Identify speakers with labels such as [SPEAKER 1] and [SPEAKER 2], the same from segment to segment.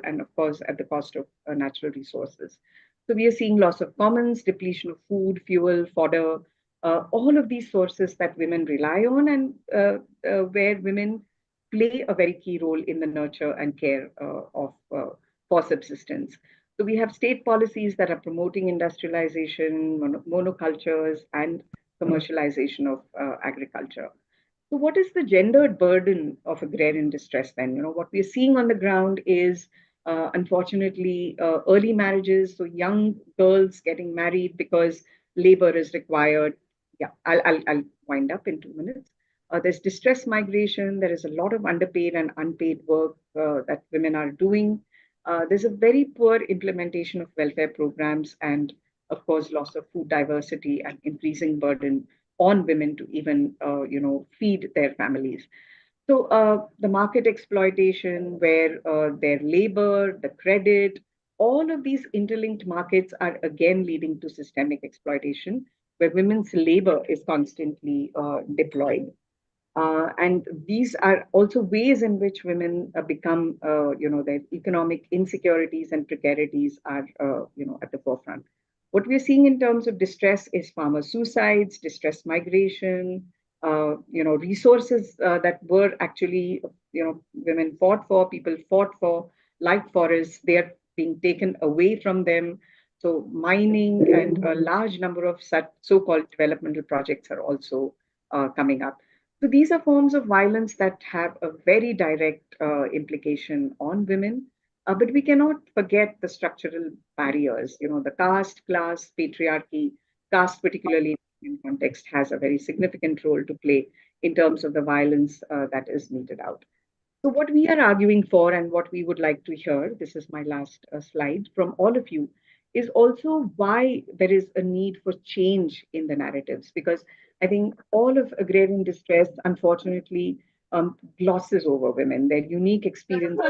[SPEAKER 1] and of course at the cost of natural resources. So we are seeing loss of commons, depletion of food, fuel, fodder, all of these sources that women rely on, and where women play a very key role in the nurture and care of for subsistence. So we have state policies that are promoting industrialization, monocultures, and commercialization of agriculture. So, what is the gendered burden of agrarian distress then? What we're seeing on the ground is, unfortunately, early marriages. So, young girls getting married because labor is required. Yeah, I'll wind up in 2 minutes. There's distress migration. There is a lot of underpaid and unpaid work that women are doing. There's a very poor implementation of welfare programs, and, of course, loss of food diversity and increasing burden on women to even feed their families. So the market exploitation, where their labor, the credit, all of these interlinked markets are again leading to systemic exploitation, where women's labor is constantly deployed. And these are also ways in which women become, their economic insecurities and precarities are, at the forefront. What we're seeing in terms of distress is farmer suicides, distress migration, resources that were actually, women fought for, people fought for, like forests, they are being taken away from them. So mining and a large number of such so-called developmental projects are also coming up. So these are forms of violence that have a very direct implication on women. But we cannot forget the structural barriers. The caste, class, patriarchy, caste, particularly in context, has a very significant role to play in terms of the violence that is meted out. So, what we are arguing for and what we would like to hear, this is my last slide from all of you, is also why there is a need for change in the narratives. Because I think all of agrarian distress, unfortunately, glosses over women, their unique experience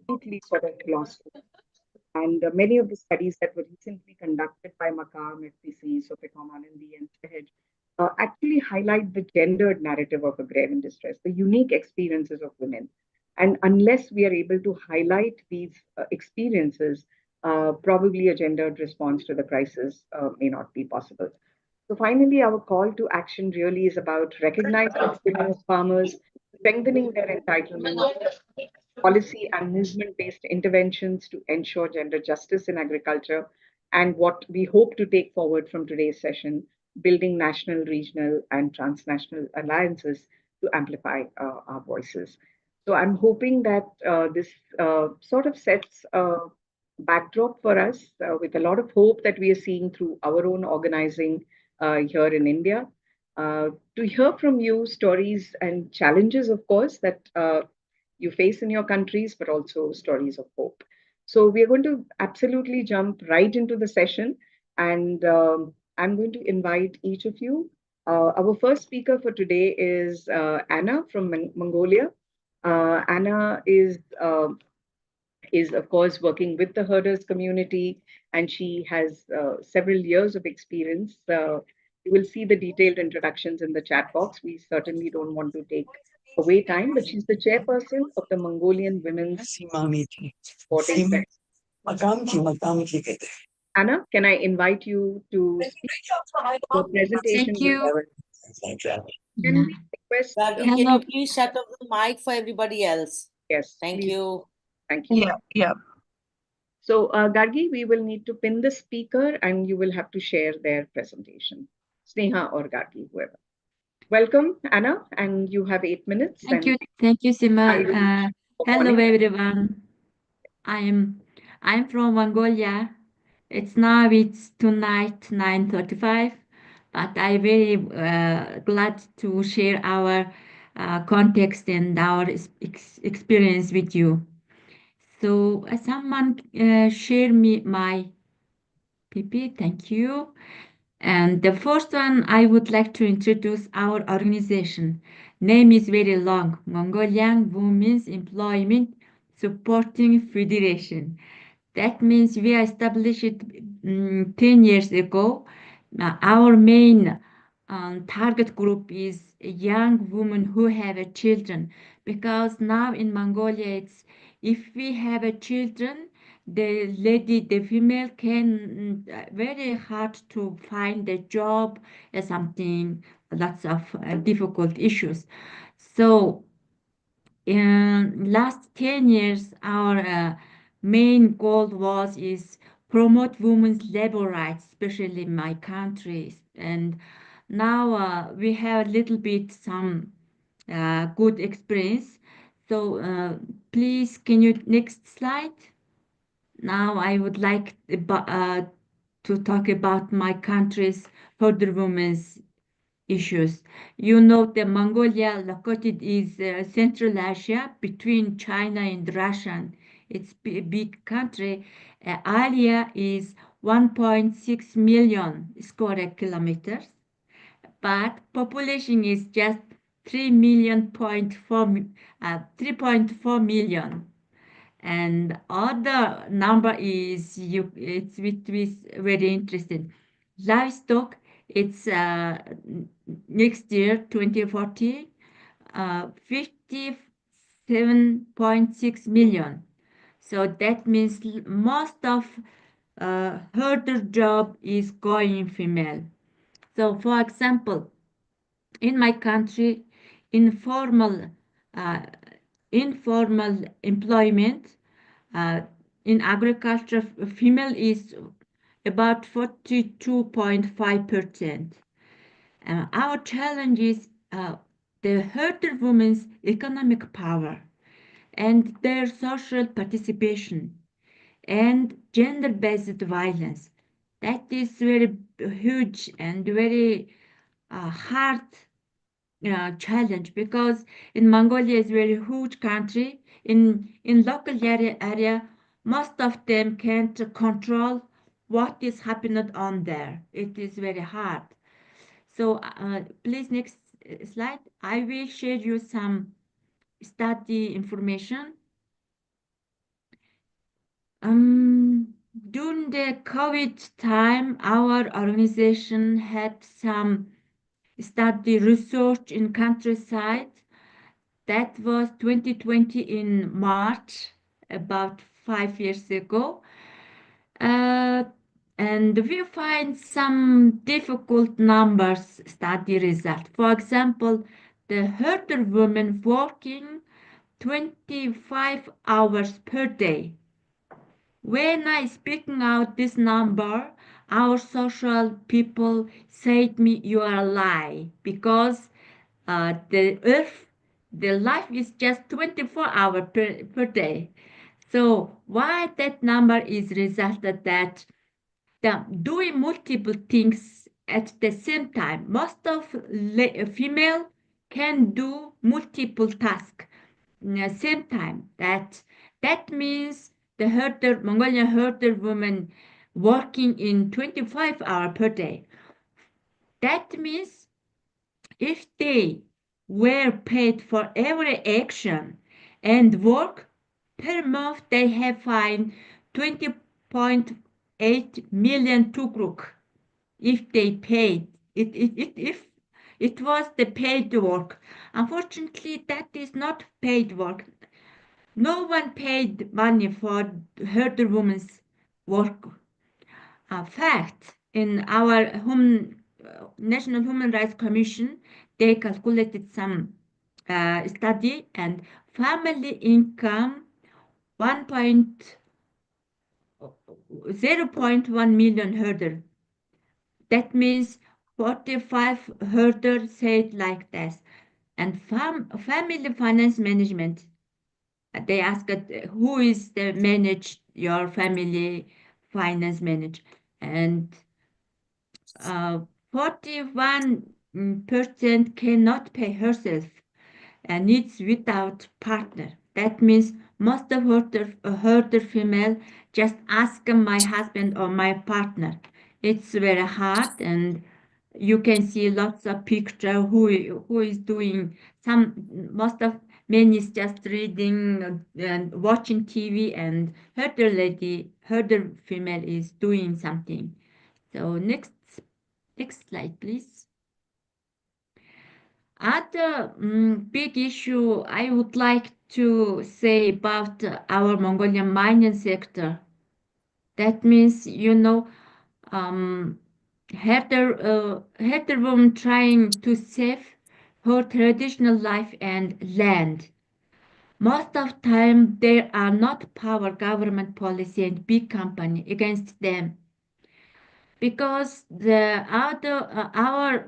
[SPEAKER 1] completely sort of glossed. And many of the studies that were recently conducted by MAKAAM, FPC, Sopicom, Anandi, and Sahaj actually highlight the gendered narrative of agrarian distress, the unique experiences of women. And unless we are able to highlight these experiences, probably a gendered response to the crisis may not be possible. So finally, our call to action really is about recognizing women as farmers, strengthening their entitlement, policy and movement-based interventions to ensure gender justice in agriculture, and what we hope to take forward from today's session, building national, regional, and transnational alliances to amplify our voices. So I'm hoping that this sort of sets a backdrop for us with a lot of hope that we are seeing through our own organizing here in India. To hear from you stories and challenges, of course, that you face in your countries, but also stories of hope. So we are going to absolutely jump right into the session, and I'm going to invite each of you. Our first speaker for today is Anna from Mongolia. Anna is of course working with the herders community, and she has several years of experience. You will see the detailed introductions in the chat box. We certainly don't want to take away time, but she's the chairperson of the Mongolian Women's Sporting Federation. Anna, can I invite you to speak for presentation?
[SPEAKER 2] Thank you.
[SPEAKER 1] Can we request?
[SPEAKER 3] Can you please shut off the mic for everybody else?
[SPEAKER 1] Yes.
[SPEAKER 3] Thank
[SPEAKER 1] please.
[SPEAKER 3] you.
[SPEAKER 1] Thank you.
[SPEAKER 2] Yeah.
[SPEAKER 1] So, Gargi, we will need to pin the speaker and you will have to share their presentation. Sneha or Gargi, whoever. Welcome, Anna, and you have 8 minutes.
[SPEAKER 2] Thank you, Sima. Hello, everyone. I'm from Mongolia. It's tonight 9:35, but I'm very glad to share our context and our experience with you. So, someone share me my PP. Thank you. And the first one, I would like to introduce our organization. Name is very long, Mongolian Women's Employment Supporting Federation. That means we established it 10 years ago. Our main target group is young women who have a children, because now in Mongolia it's, if we have a children, the female can very hard to find a job or something, lots of difficult issues. So in last 10 years, our main goal was is promote women's labor rights, especially in my country. And now we have a little bit some good experience. So please, can you next slide? Now I would like to talk about my country's further women's issues. You know that Mongolia located is Central Asia between China and Russia. It's a big country. Area is 1.6 million square kilometers, but population is just 3.4 million. And other number is it's which is very interesting. Livestock, it's next year 2040, 57.6 million. So that means most of herder job is going female. So for example, in my country, informal uh, informal employment uh, in agriculture, female is about 42.5%. Our challenge is the herder women's economic power and their social participation and gender-based violence. That is very huge and very hard challenge, because in Mongolia is very huge country. In local area, most of them can't control what is happening on there. It is very hard. So please next slide. I will share you some study information. During the COVID time, our organization had some study research in countryside. That was 2020 in March, about 5 years ago. Uh, and we find some difficult numbers study result. For example, the herder women working 25 hours per day. When I speaking out this number, our social people said me you are a lie, because the earth, the life is just 24 hours per day. So why that number is resulted that doing multiple things at the same time. Most of female can do multiple tasks at the same time. That means the herder, Mongolian herder woman working in 25 hours per day. That means if they were paid for every action and work per month, they have fined 20.8 million tukruk if they paid if it was the paid work. Unfortunately, that is not paid work. No one paid money for herder woman's work. Fact, in our National Human Rights Commission, they calculated some study, and family income 0.1 million herder. That means 45 herder said like this. And family finance management, they asked who is the manage your family finance manage, and 41% cannot pay herself and needs without partner. That means most of herder female just ask my husband or my partner. It's very hard, and you can see lots of picture who is doing some. Most of men is just reading and watching TV, and herder female is doing something. So next slide, please. Other big issue I would like to say about our Mongolian mining sector. That means, herder woman trying to save her traditional life and land. Most of time there are not power government policy and big company against them because our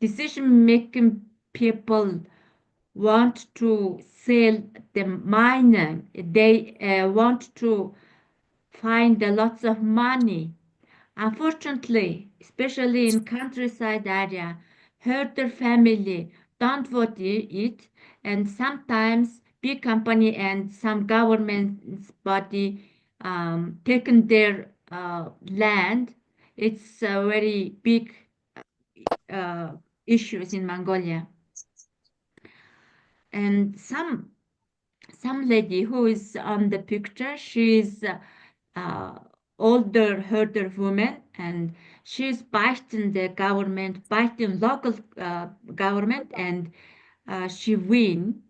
[SPEAKER 2] decision making people want to sell the mining. They want to find lots of money. Unfortunately, especially in countryside area, herder family don't want it, and sometimes big company and some government body taken their land. It's a very big uh, issues in Mongolia, and some lady who is on the picture, she's uh, older herder woman, and she's fighting the government, fighting local government, and she win.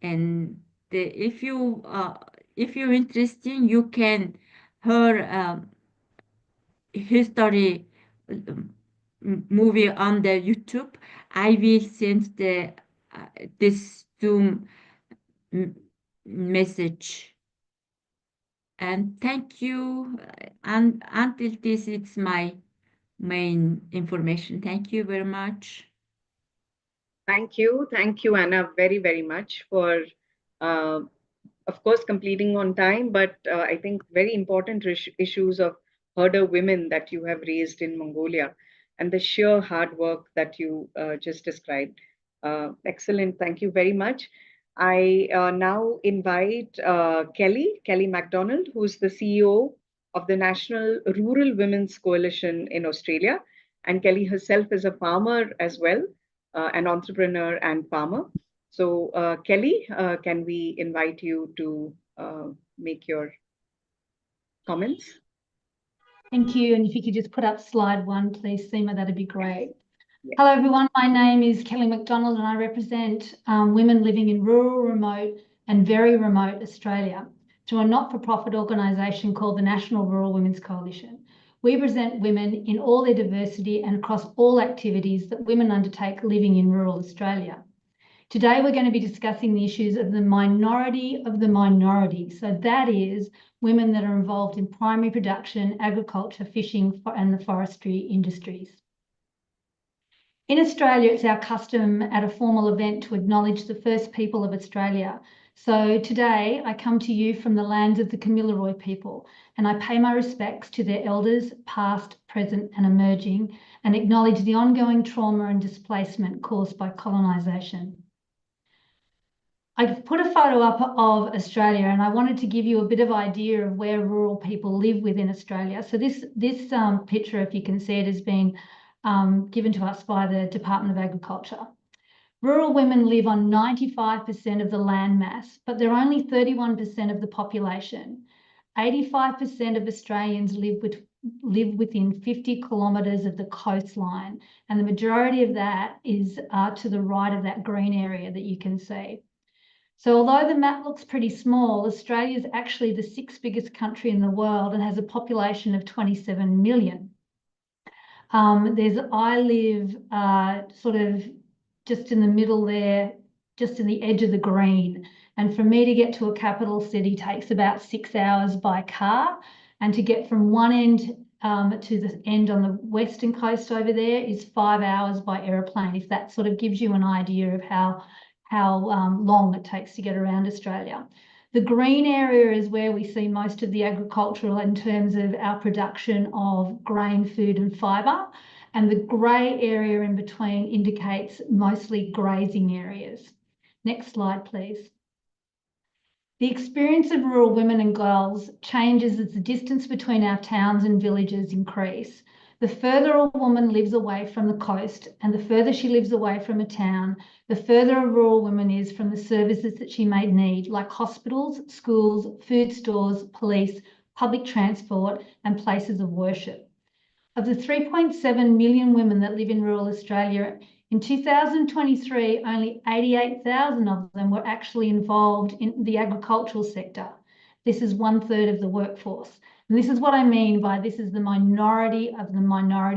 [SPEAKER 2] And if you're interested, you can her history movie on the YouTube. I will send uh, this Zoom message. And thank you. And until this, it's my main information. Thank you very much.
[SPEAKER 1] Thank you, Anna, very, very much for, uh, of course, completing on time, but I think very important issues of herder women that you have raised in Mongolia and the sheer hard work that you just described. Excellent. Thank you very much. I now invite Kelly MacDonald, who's the CEO of the National Rural Women's Coalition in Australia. And Kelly herself is a farmer as well, an entrepreneur and farmer. So, Kelly, can we invite you to make your comments?
[SPEAKER 4] Thank you. And if you could just put up slide 1, please, Seema, that'd be great. Yes. Hello, everyone. My name is Kelly MacDonald, and I represent women living in rural, remote, and very remote Australia through a not-for-profit organisation called the National Rural Women's Coalition. We present women in all their diversity and across all activities that women undertake living in rural Australia. Today, we're going to be discussing the issues of the minority of the minority. So that is women that are involved in primary production, agriculture, fishing, and the forestry industries. In Australia, it's our custom at a formal event to acknowledge the first people of Australia. So today, I come to you from the lands of the Kamilaroi people, and I pay my respects to their elders, past, present, and emerging, and acknowledge the ongoing trauma and displacement caused by colonisation. I've put a photo up of Australia, and I wanted to give you a bit of idea of where rural people live within Australia. So this picture, if you can see it, has been given to us by the Department of Agriculture. Rural women live on 95% of the land mass, but they're only 31% of the population. 85% of Australians live within 50 kilometres of the coastline, and the majority of that is to the right of that green area that you can see. So although the map looks pretty small, Australia is actually the 6th biggest country in the world and has a population of 27 million. I live sort of just in the middle there, just in the edge of the green. And for me to get to a capital city takes about 6 hours by car. And to get from one end to the end on the western coast over there is 5 hours by aeroplane, if that sort of gives you an idea of how long it takes to get around Australia. The green area is where we see most of the agricultural in terms of our production of grain, food and fibre, and the grey area in between indicates mostly grazing areas. Next slide, please. The experience of rural women and girls changes as the distance between our towns and villages increase. The further a woman lives away from the coast and the further she lives away from a town, the further a rural woman is from the services that she may need, like hospitals, schools, food stores, police, public transport, and places of worship. Of the 3.7 million women that live in rural Australia In 2023, only 88,000 of them were actually involved in the agricultural sector. This is 1/3 of the workforce. And this is what I mean by this is the minority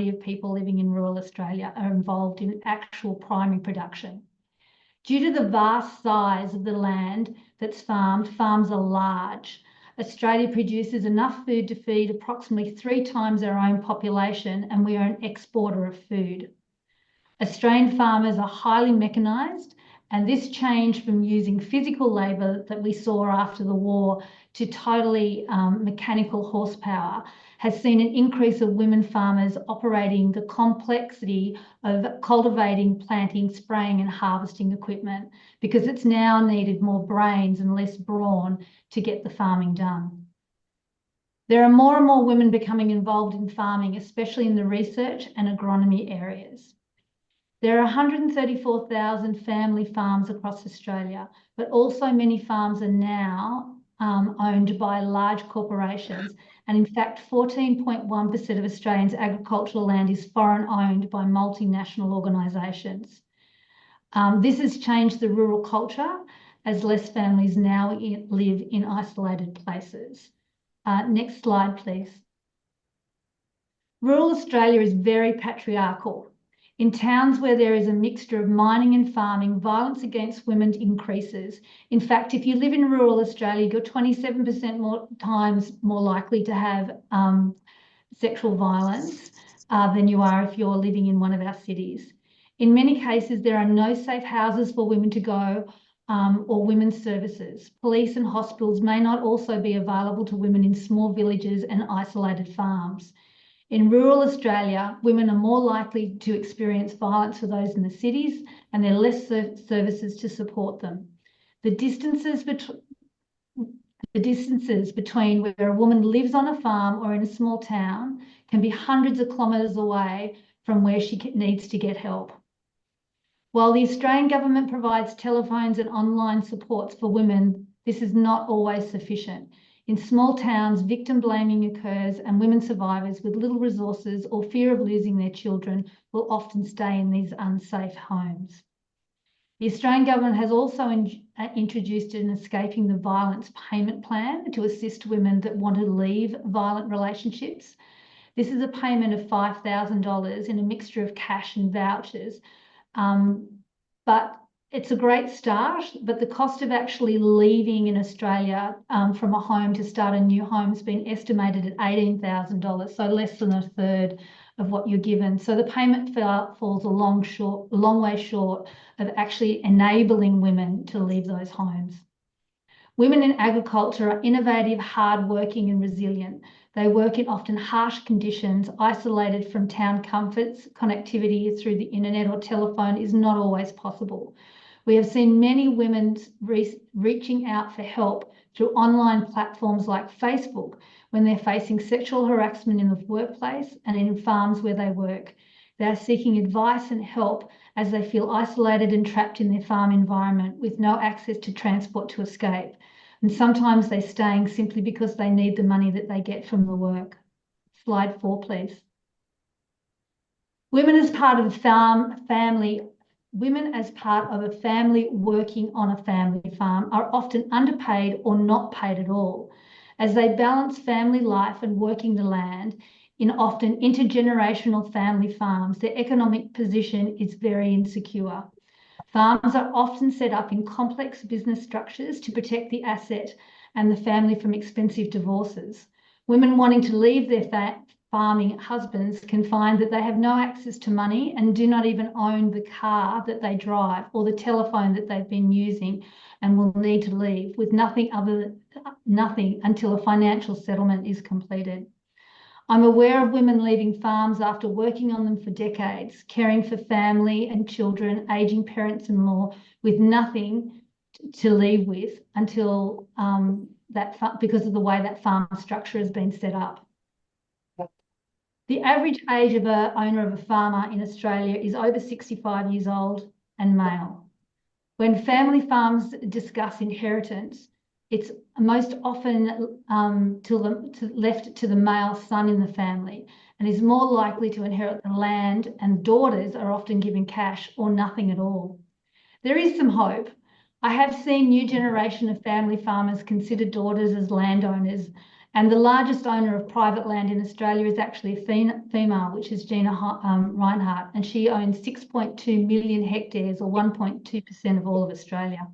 [SPEAKER 4] of people living in rural Australia are involved in actual primary production. Due to the vast size of the land that's farmed, farms are large. Australia produces enough food to feed approximately 3 times our own population, and we are an exporter of food. Australian farmers are highly mechanised, and this change from using physical labour that we saw after the war to totally mechanical horsepower has seen an increase of women farmers operating the complexity of cultivating, planting, spraying and harvesting equipment, because it's now needed more brains and less brawn to get the farming done. There are more and more women becoming involved in farming, especially in the research and agronomy areas. There are 134,000 family farms across Australia, but also many farms are now owned by large corporations. And in fact, 14.1% of Australians' agricultural land is foreign owned by multinational organisations. This has changed the rural culture as less families now live in isolated places. Next slide, please. Rural Australia is very patriarchal. In towns where there is a mixture of mining and farming, violence against women increases. In fact, if you live in rural Australia, you're 27% more likely to have sexual violence than you are if you're living in one of our cities. In many cases, there are no safe houses for women to go or women's services. Police and hospitals may not also be available to women in small villages and isolated farms. In rural Australia, women are more likely to experience violence for those in the cities, and there are less services to support them. The distances between where a woman lives on a farm or in a small town can be hundreds of kilometres away from where she needs to get help. While the Australian government provides telephones and online supports for women, this is not always sufficient. In small towns, victim blaming occurs, and women survivors with little resources or fear of losing their children will often stay in these unsafe homes. The Australian government has also introduced an Escaping the Violence payment plan to assist women that want to leave violent relationships. This is a payment of $5,000 in a mixture of cash and vouchers. But it's a great start, but the cost of actually leaving in Australia from a home to start a new home has been estimated at $18,000, so less than 1/3 of what you're given. So the payment falls a long way short of actually enabling women to leave those homes. Women in agriculture are innovative, hardworking and resilient. They work in often harsh conditions, isolated from town comforts. Connectivity through the internet or telephone is not always possible. We have seen many women reaching out for help through online platforms like Facebook when they're facing sexual harassment in the workplace and in farms where they work. They are seeking advice and help as they feel isolated and trapped in their farm environment with no access to transport to escape. And sometimes they're staying simply because they need the money that they get from the work. Slide 4, please. Women as part of a family working on a family farm are often underpaid or not paid at all. As they balance family life and working the land in often intergenerational family farms, their economic position is very insecure. Farms are often set up in complex business structures to protect the asset and the family from expensive divorces. Women wanting to leave their farming husbands can find that they have no access to money and do not even own the car that they drive or the telephone that they've been using, and will need to leave with nothing until a financial settlement is completed. I'm aware of women leaving farms after working on them for decades, caring for family and children, aging parents-in-law, with nothing to leave with until because of the way that farm structure has been set up. The average age of an owner of a farmer in Australia is over 65 years old and male. When family farms discuss inheritance, it's most often left to the male son in the family. and is more likely to inherit the land, and daughters are often given cash or nothing at all. There is some hope. I have seen new generation of family farmers consider daughters as landowners, and the largest owner of private land in Australia is actually a female, which is Gina Reinhardt, and she owns 6.2 million hectares, or 1.2% of all of Australia.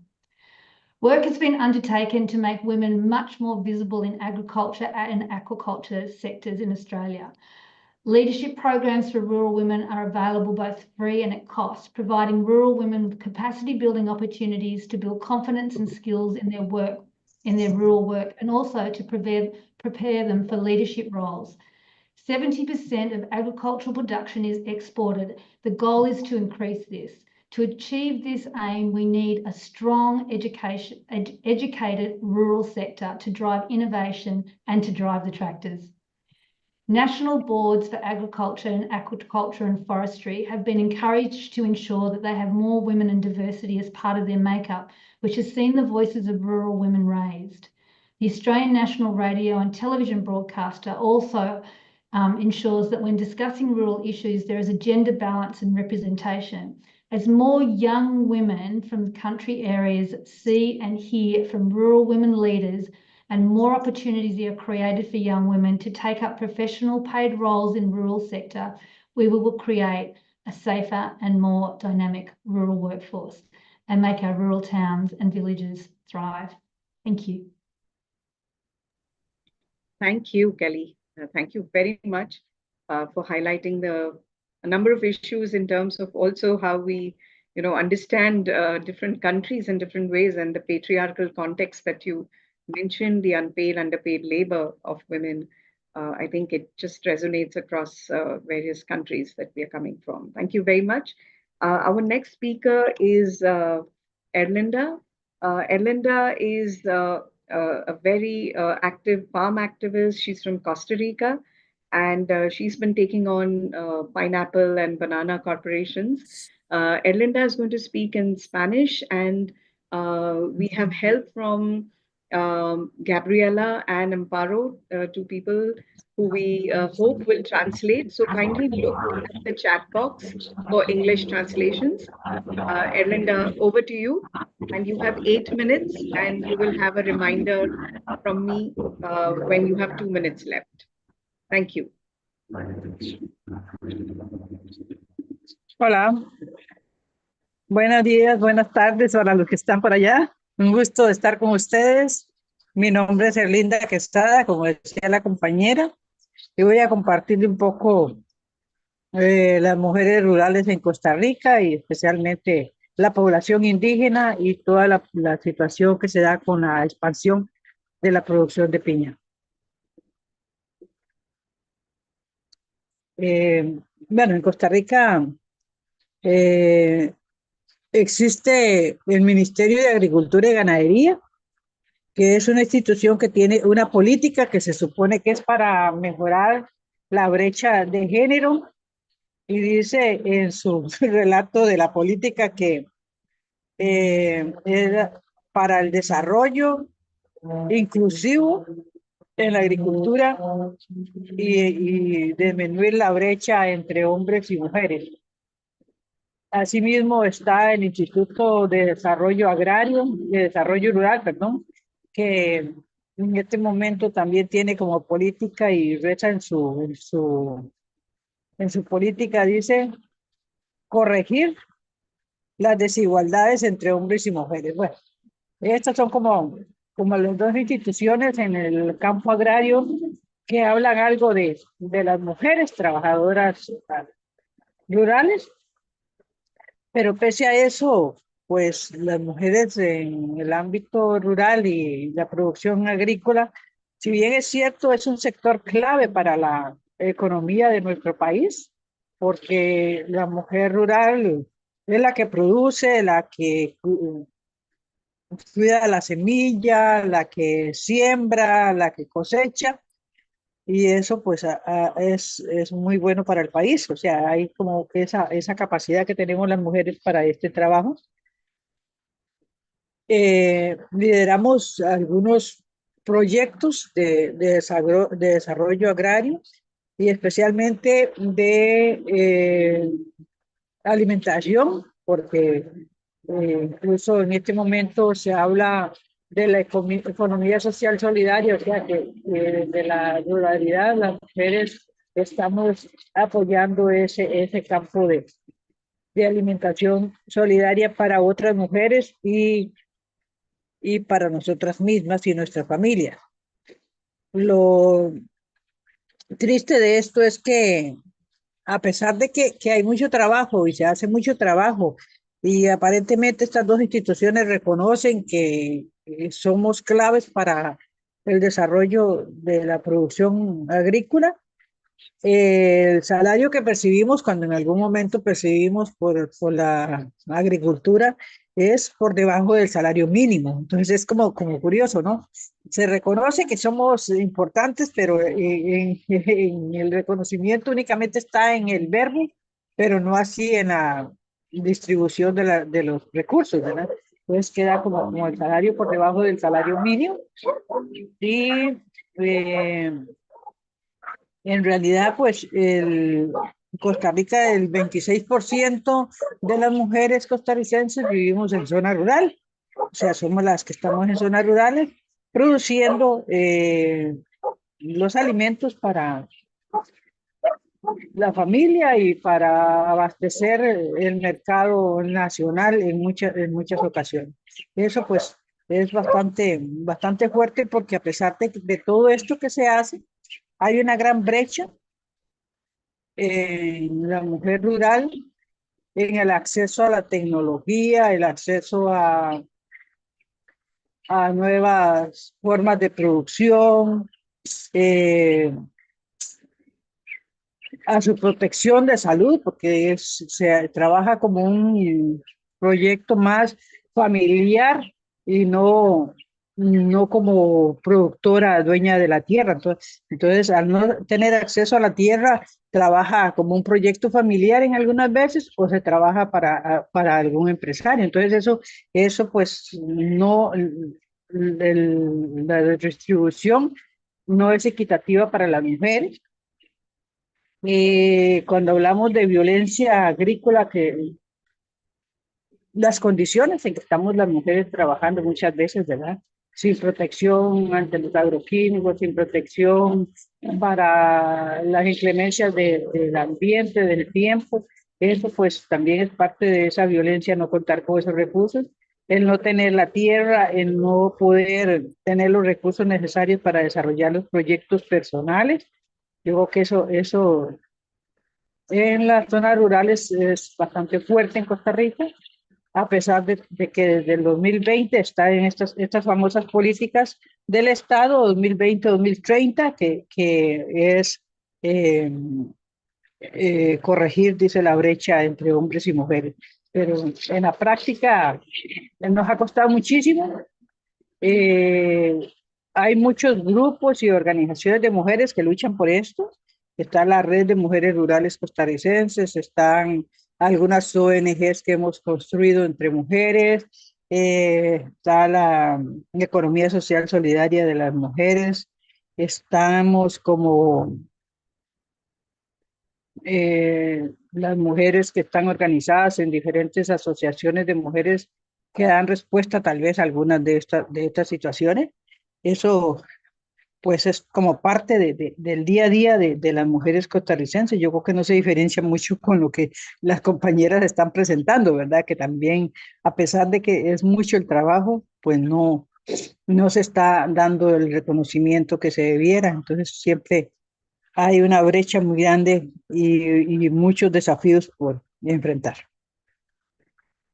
[SPEAKER 4] Work has been undertaken to make women much more visible in agriculture and aquaculture sectors in Australia. Leadership programs for rural women are available both free and at cost, providing rural women with capacity building opportunities to build confidence and skills in their work, in their rural work, and also to prepare them for leadership roles. 70% of agricultural production is exported. The goal is to increase this. To achieve this aim, we need a strong educated rural sector to drive innovation and to drive the tractors. National boards for agriculture and aquaculture and forestry have been encouraged to ensure that they have more women and diversity as part of their makeup, which has seen the voices of rural women raised. The Australian National Radio and Television broadcaster also ensures that when discussing rural issues, there is a gender balance and representation. As more young women from country areas see and hear from rural women leaders, and more opportunities are created for young women to take up professional paid roles in rural sector, we will create a safer and more dynamic rural workforce and make our rural towns and villages thrive. Thank you.
[SPEAKER 1] Thank you, Kelly. Thank you very much for highlighting a number of issues in terms of also how we, understand different countries in different ways, and the patriarchal context that you mentioned, the unpaid, underpaid labor of women. I think it just resonates across various countries that we are coming from. Thank you very much. Our next speaker is Erlinda. Erlinda is a very active farm activist. She's from Costa Rica, and she's been taking on pineapple and banana corporations. Erlinda is going to speak in Spanish, and we have help from Gabriela and Amparo, two people who we hope will translate. So kindly look at the chat box for English translations. Erlinda, over to you. And you have 8 minutes, and you will have a reminder from me when you have 2 minutes left. Thank you.
[SPEAKER 5] Hola. Buenos días, buenas tardes para los que están por allá. Un gusto estar con ustedes. Mi nombre es Erlinda Quesada, como decía la compañera, y voy a compartir un poco las mujeres rurales en Costa Rica y especialmente la población indígena y toda la situación que se da con la expansión de la producción de piña. Bueno, en Costa Rica existe el Ministerio de Agricultura y Ganadería, que es una institución que tiene una política que se supone que es para mejorar la brecha de género, y dice en su relato de la política que es para el desarrollo inclusivo en la agricultura y disminuir la brecha entre hombres y mujeres. Asimismo está el Instituto de Desarrollo Agrario, de Desarrollo Rural, perdón, que en este momento también tiene como política y reza en su política, dice, corregir las desigualdades entre hombres y mujeres. Bueno, estas son como las dos instituciones en el campo agrario que hablan algo de las mujeres trabajadoras rurales, pero pese a eso, pues las mujeres en el ámbito rural y la producción agrícola, si bien es cierto, es un sector clave para la economía de nuestro país, porque la mujer rural es la que produce, la que cuida la semilla, la que siembra, la que cosecha, y eso pues es muy bueno para el país. O sea, hay como que esa capacidad que tenemos las mujeres para este trabajo. Lideramos algunos proyectos de desarrollo agrario y especialmente de alimentación, porque incluso en este momento se habla de la economía social solidaria, o sea que de la ruralidad las mujeres estamos apoyando ese campo de alimentación solidaria para otras mujeres y para nosotras mismas y nuestra familia. Lo triste de esto es que a pesar de que hay mucho trabajo y se hace mucho trabajo y aparentemente estas dos instituciones reconocen que somos claves para el desarrollo de la producción agrícola, el salario que percibimos cuando en algún momento percibimos por la agricultura es por debajo del salario mínimo. Entonces es como curioso, ¿no? Se reconoce que somos importantes, pero en el reconocimiento únicamente está en el verbo, pero no así en la distribución de los recursos, ¿verdad? Entonces queda como el salario por debajo del salario mínimo y en realidad, pues Costa Rica, el 26% de las mujeres costarricenses vivimos en zona rural, o sea, somos las que estamos en zonas rurales produciendo los alimentos para la familia y para abastecer el mercado nacional en muchas ocasiones. Eso pues es bastante fuerte porque a pesar de todo esto que se hace, hay una gran brecha en la mujer rural, en el acceso a la tecnología, el acceso a nuevas formas de producción, eh, a su protección de salud, porque se trabaja como un proyecto más familiar y no como productora dueña de la tierra. Entonces, al no tener acceso a la tierra, trabaja como un proyecto familiar en algunas veces o se trabaja para algún empresario. Entonces, eso pues no, la distribución no es equitativa para las mujeres. Cuando hablamos de violencia agrícola, que las condiciones en que estamos las mujeres trabajando muchas veces, ¿verdad? Sin protección ante los agroquímicos, sin protección para las inclemencias del ambiente, del tiempo. Eso pues también es parte de esa violencia, no contar con esos recursos, el no tener la tierra, el no poder tener los recursos necesarios para desarrollar los proyectos personales. Yo creo que eso en las zonas rurales es bastante fuerte en Costa Rica, a pesar de que desde el 2020 está en estas famosas políticas del Estado 2020-2030, que es eh, corregir, dice, la brecha entre hombres y mujeres. Pero en la práctica nos ha costado muchísimo. Eh, Hay muchos grupos y organizaciones de mujeres que luchan por esto. Está la Red de Mujeres Rurales Costarricenses, están algunas ONGs que hemos construido entre mujeres, está la Economía Social Solidaria de las Mujeres, estamos como las mujeres que están organizadas en diferentes asociaciones de mujeres que dan respuesta tal vez a algunas de estas situaciones. Eso pues es como parte del día a día de las mujeres costarricenses. Yo creo que no se diferencia mucho con lo que las compañeras están presentando, ¿verdad? Que también, a pesar de que es mucho el trabajo, pues no se está dando el reconocimiento que se debiera. Entonces siempre hay una brecha muy grande y muchos desafíos por enfrentar.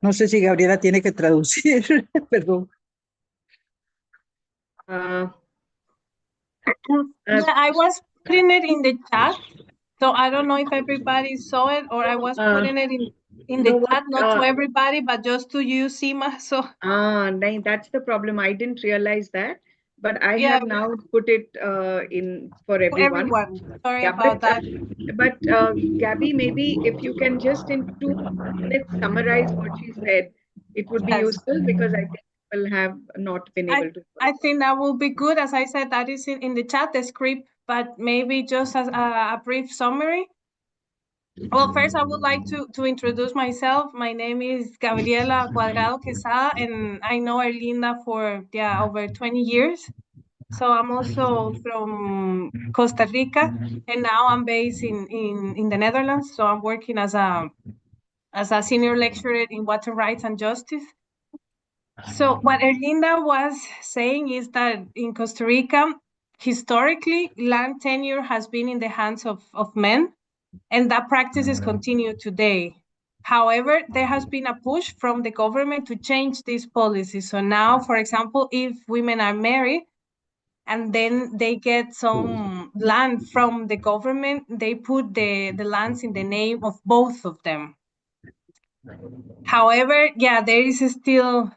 [SPEAKER 5] No sé si Gabriela tiene que traducir, perdón.
[SPEAKER 1] Uh,
[SPEAKER 6] Yeah, I was putting it in the chat, so I don't know if everybody saw it or I was putting it in the chat, not to everybody, but just to you, Seema. So
[SPEAKER 1] that's the problem. I didn't realize that, but I have now put it in for everyone.
[SPEAKER 6] Sorry about that.
[SPEAKER 1] But Gabby, maybe if you can just in 2 minutes summarize what she said, it would be useful because I think people have not been able to.
[SPEAKER 6] I think that will be good. As I said, that is in the chat, the script but maybe just as a brief summary. Well, first I would like to introduce myself. My name is Gabriela Cuadrado Quesada, and I know Erlinda for over 20 years. So I'm also from Costa Rica, and now I'm based in the Netherlands. So I'm working as a senior lecturer in water rights and justice. So what Erlinda was saying is that in Costa Rica, historically, land tenure has been in the hands of men, and that practice is continued today. However, there has been a push from the government to change this policy. So now, for example, if women are married and then they get some land from the government, they put the lands in the name of both of them. However, there is still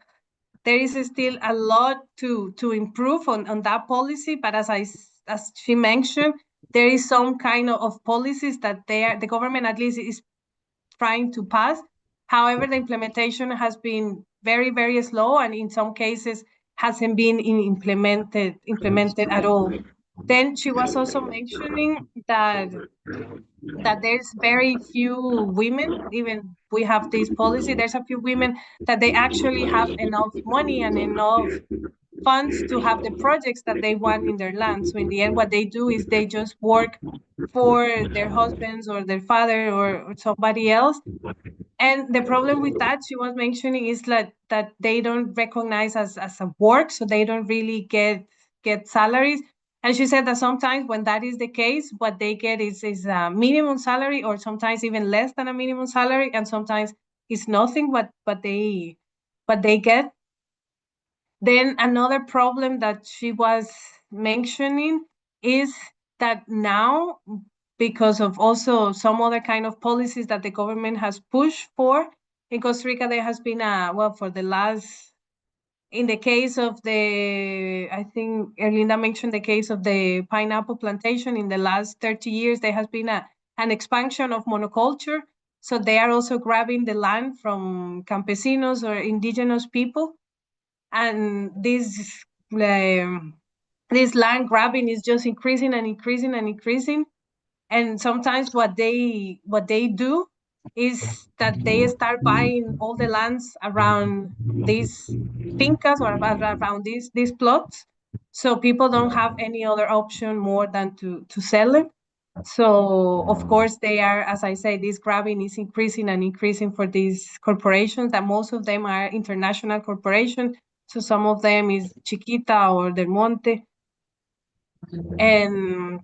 [SPEAKER 6] a lot to improve on that policy, but as she mentioned, there is some kind of policies that the government at least is trying to pass. However, the implementation has been very, very slow, and in some cases hasn't been implemented at all. Then she was also mentioning that there's very few women, even we have this policy, there's a few women that they actually have enough money and enough funds to have the projects that they want in their land. So in the end, what they do is they just work for their husbands or their father or somebody else. And the problem with that, she was mentioning, is that they don't recognize as a work, so they don't really get salaries. And she said that sometimes when that is the case, what they get is a minimum salary, or sometimes even less than a minimum salary, and sometimes it's nothing what they get. Then another problem that she was mentioning is that now, because of also some other kind of policies that the government has pushed for, in Costa Rica there has been for the last, in the case of I think Erlinda mentioned the case of the pineapple plantation, in the last 30 years, there has been an expansion of monoculture. So they are also grabbing the land from campesinos or indigenous people. And this land grabbing is just increasing and increasing and increasing. And sometimes what they do is that they start buying all the lands around these fincas or around these plots, so people don't have any other option more than to sell them. So of course they are, as I say, this grabbing is increasing and increasing for these corporations, that most of them are international corporations. So some of them is Chiquita or Del Monte. And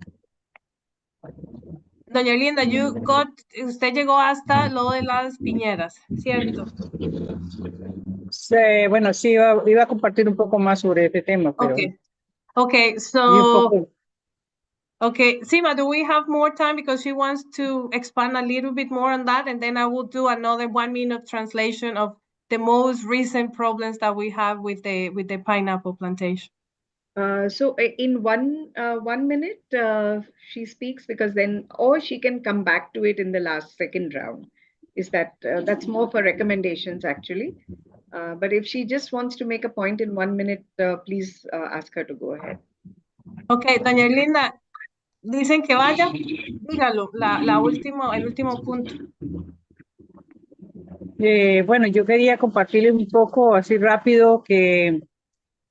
[SPEAKER 6] doña Linda, usted llegó hasta lo de las piñeras, ¿cierto?
[SPEAKER 5] Bueno, sí, iba a compartir un poco más sobre este tema, pero...
[SPEAKER 6] Okay, so... Okay, Sima, do we have more time? Because she wants to expand a little bit more on that, and then I will do another 1-minute translation of the most recent problems that we have with the pineapple plantation.
[SPEAKER 1] So in 1 minute, she speaks, because then, or she can come back to it in the second round. Is that's more for recommendations actually. But if she just wants to make a point in 1 minute, please ask her to go ahead.
[SPEAKER 6] Okay, doña Linda, dicen que vaya, dígalo, el último punto.
[SPEAKER 5] Bueno, yo quería compartirles un poco así rápido que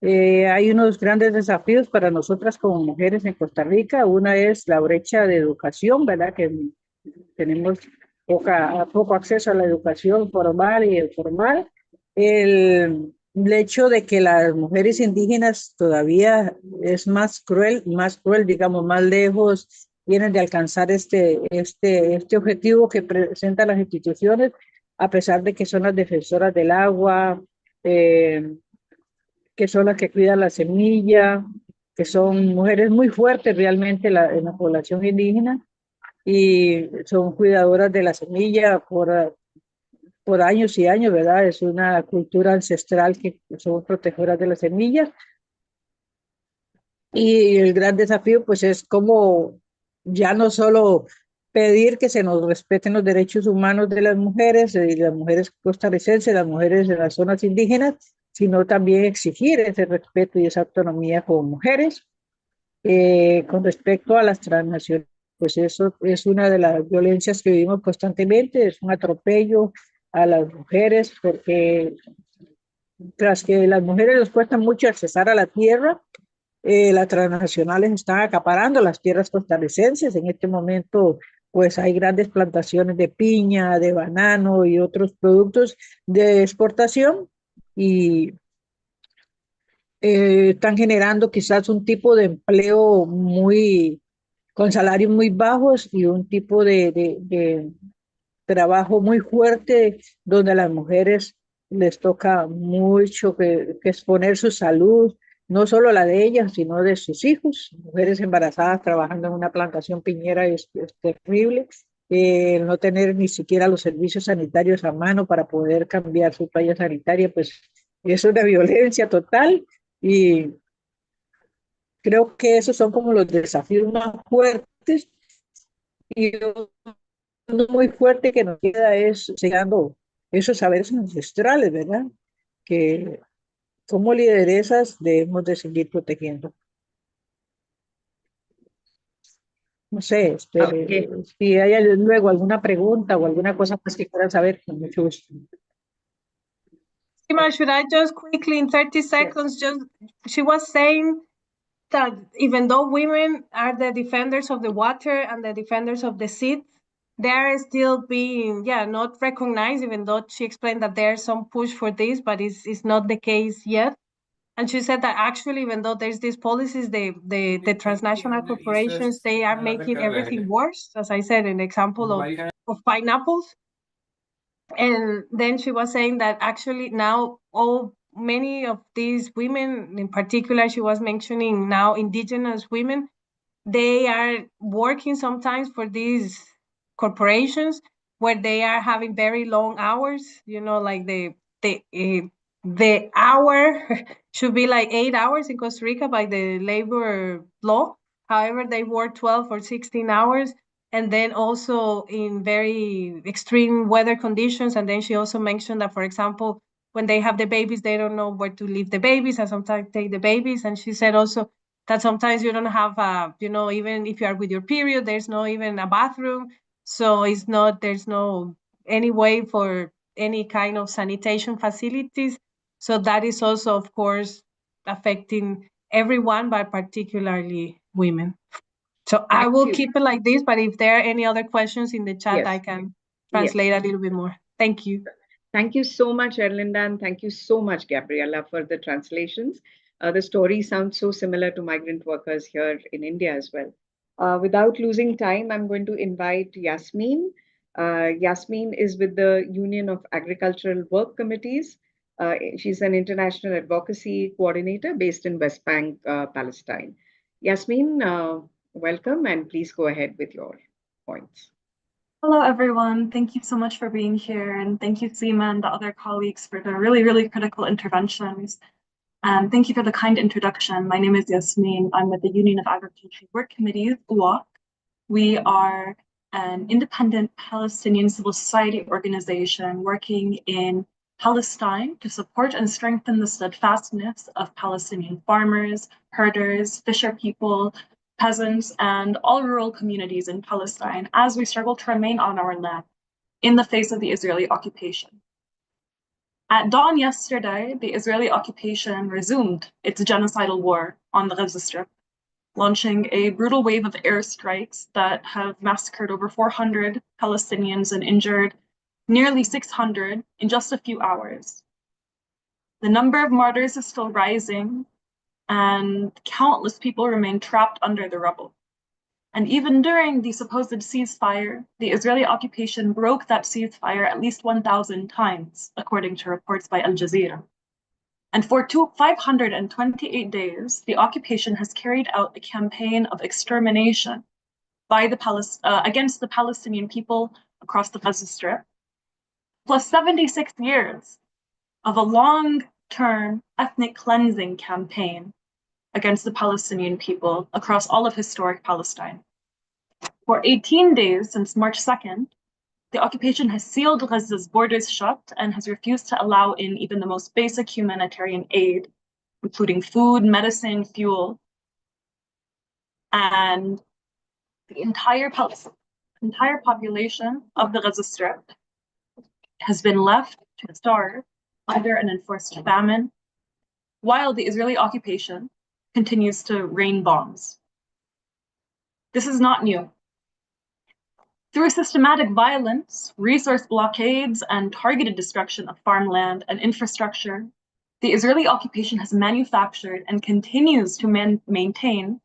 [SPEAKER 5] hay unos grandes desafíos para nosotras como mujeres en Costa Rica. Una es la brecha de educación, ¿verdad? Que tenemos poco acceso a la educación formal y informal. El hecho de que las mujeres indígenas todavía es más cruel, digamos, más lejos vienen de alcanzar este objetivo que presentan las instituciones, a pesar de que son las defensoras del agua, que son las que cuidan la semilla, que son mujeres muy fuertes realmente en la población indígena, y son cuidadoras de la semilla por años y años, ¿verdad? Es una cultura ancestral que somos protegedoras de las semillas. Y el gran desafío, pues, es cómo ya no solo pedir que se nos respeten los derechos humanos de las mujeres costarricenses, las mujeres de las zonas indígenas, sino también exigir ese respeto y esa autonomía como mujeres. Con respecto a las transnacionales, pues eso es una de las violencias que vivimos constantemente, es un atropello a las mujeres, porque tras que a las mujeres les cuesta mucho accesar a la tierra, las transnacionales están acaparando las tierras costarricenses. En este momento, pues hay grandes plantaciones de piña, de banano y otros productos de exportación y están generando quizás un tipo de empleo muy, con salarios muy bajos y un tipo de trabajo muy fuerte donde a las mujeres les toca mucho que exponer su salud, no solo la de ellas, sino de sus hijos. Mujeres embarazadas trabajando en una plantación piñera es terrible. No tener ni siquiera los servicios sanitarios a mano para poder cambiar su toalla sanitaria, pues es una violencia total y creo que esos son como los desafíos más fuertes y uno muy fuerte que nos queda es llegando esos saberes ancestrales, ¿verdad? Que como lideresas debemos de seguir protegiendo. No sé,
[SPEAKER 1] Okay.
[SPEAKER 5] si hay luego alguna pregunta o alguna cosa más que quieran saber, con mucho gusto.
[SPEAKER 6] Sima, should I just quickly in 30 seconds, she was saying that even though women are the defenders of the water and the defenders of the seed, they are still being, not recognized, even though she explained that there's some push for this, but it's not the case yet. And she said that actually, even though there's these policies, the transnational corporations, they are making everything worse. As I said, an example of pineapples. And then she was saying that actually now many of these women, in particular, she was mentioning now indigenous women, they are working sometimes for these corporations where they are having very long hours, like the hour should be like 8 hours in Costa Rica by the labor law. However, they work 12 or 16 hours, and then also in very extreme weather conditions. And then she also mentioned that, for example, when they have the babies, they don't know where to leave the babies and sometimes take the babies. And she said also that sometimes you don't have even if you are with your period, there's no even a bathroom. So there's no any way for any kind of sanitation facilities. So that is also, of course, affecting everyone, but particularly women. So I will keep it like this, but if there are any other questions in the chat, I can translate a little bit more. Thank you.
[SPEAKER 1] Thank you so much, Erlinda, and thank you so much, Gabriela, for the translations. The story sounds so similar to migrant workers here in India as well. Without losing time, I'm going to invite Yasmin. Yasmin is with the Union of Agricultural Work Committees. She's an international advocacy coordinator based in West Bank, Palestine. Yasmin, welcome, and please go ahead with your points.
[SPEAKER 7] Hello, everyone. Thank you so much for being here. And thank you, Seema and the other colleagues for the really, really critical interventions. And thank you for the kind introduction. My name is Yasmin. I'm with the Union of Agricultural Work Committees, UAC. We are an independent Palestinian civil society organization working in Palestine to support and strengthen the steadfastness of Palestinian farmers, herders, fisher people, peasants, and all rural communities in Palestine as we struggle to remain on our land in the face of the Israeli occupation. At dawn yesterday, the Israeli occupation resumed its genocidal war on the Gaza Strip, launching a brutal wave of airstrikes that have massacred over 400 Palestinians and injured nearly 600 in just a few hours. The number of martyrs is still rising, and countless people remain trapped under the rubble. And even during the supposed ceasefire, the Israeli occupation broke that ceasefire at least 1,000 times, according to reports by Al Jazeera. And for 528 days, the occupation has carried out a campaign of extermination by against the Palestinian people across the Gaza Strip, plus 76 years of a long-term ethnic cleansing campaign against the Palestinian people across all of historic Palestine. For 18 days since March 2nd, the occupation has sealed Gaza's borders shut and has refused to allow in even the most basic humanitarian aid, including food, medicine, fuel. And the entire population of the Gaza Strip has been left to starve under an enforced famine, while the Israeli occupation continues to rain bombs. This is not new. Through systematic violence, resource blockades, and targeted destruction of farmland and infrastructure, the Israeli occupation has manufactured and continues to maintain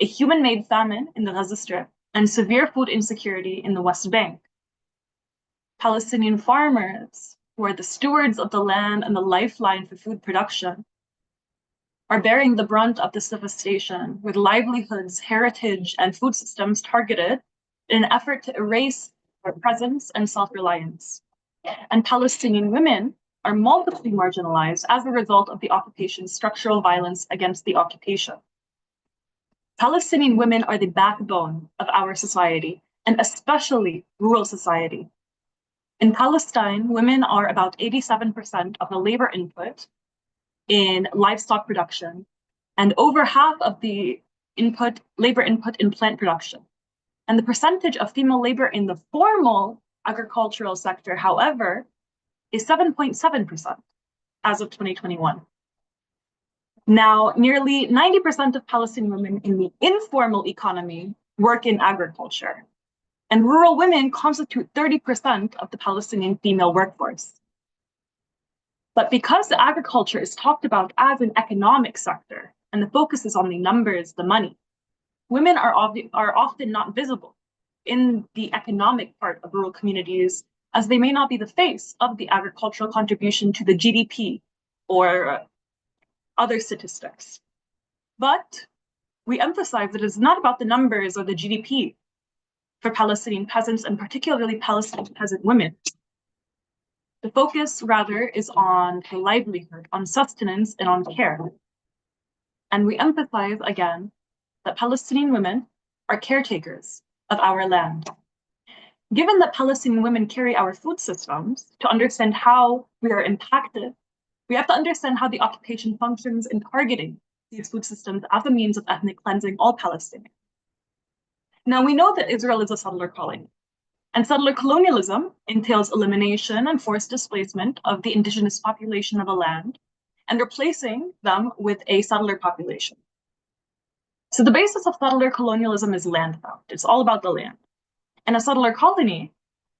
[SPEAKER 7] a human-made famine in the Gaza Strip and severe food insecurity in the West Bank. Palestinian farmers, who are the stewards of the land and the lifeline for food production, are bearing the brunt of this devastation, with livelihoods, heritage, and food systems targeted in an effort to erase their presence and self-reliance. And Palestinian women are multiply marginalized as a result of the occupation's structural violence against the occupation. Palestinian women are the backbone of our society, and especially rural society. In Palestine, women are about 87% of the labor input in livestock production, and over half of the labor input in plant production. And the percentage of female labor in the formal agricultural sector, however, is 7.7% as of 2021. Now, nearly 90% of Palestinian women in the informal economy work in agriculture, and rural women constitute 30% of the Palestinian female workforce. But because agriculture is talked about as an economic sector, and the focus is on the numbers, the money, women are often not visible in the economic part of rural communities, as they may not be the face of the agricultural contribution to the GDP or other statistics. But we emphasize that it's not about the numbers or the GDP for Palestinian peasants, and particularly Palestinian peasant women. The focus, rather, is on the livelihood, on sustenance, and on care. And we emphasize, again, that Palestinian women are caretakers of our land. Given that Palestinian women carry our food systems, to understand how we are impacted, we have to understand how the occupation functions in targeting these food systems as a means of ethnic cleansing all Palestinians. Now, we know that Israel is a settler colony, and settler colonialism entails elimination and forced displacement of the indigenous population of a land and replacing them with a settler population. So the basis of settler colonialism is land theft. It's all about the land. And a settler colony,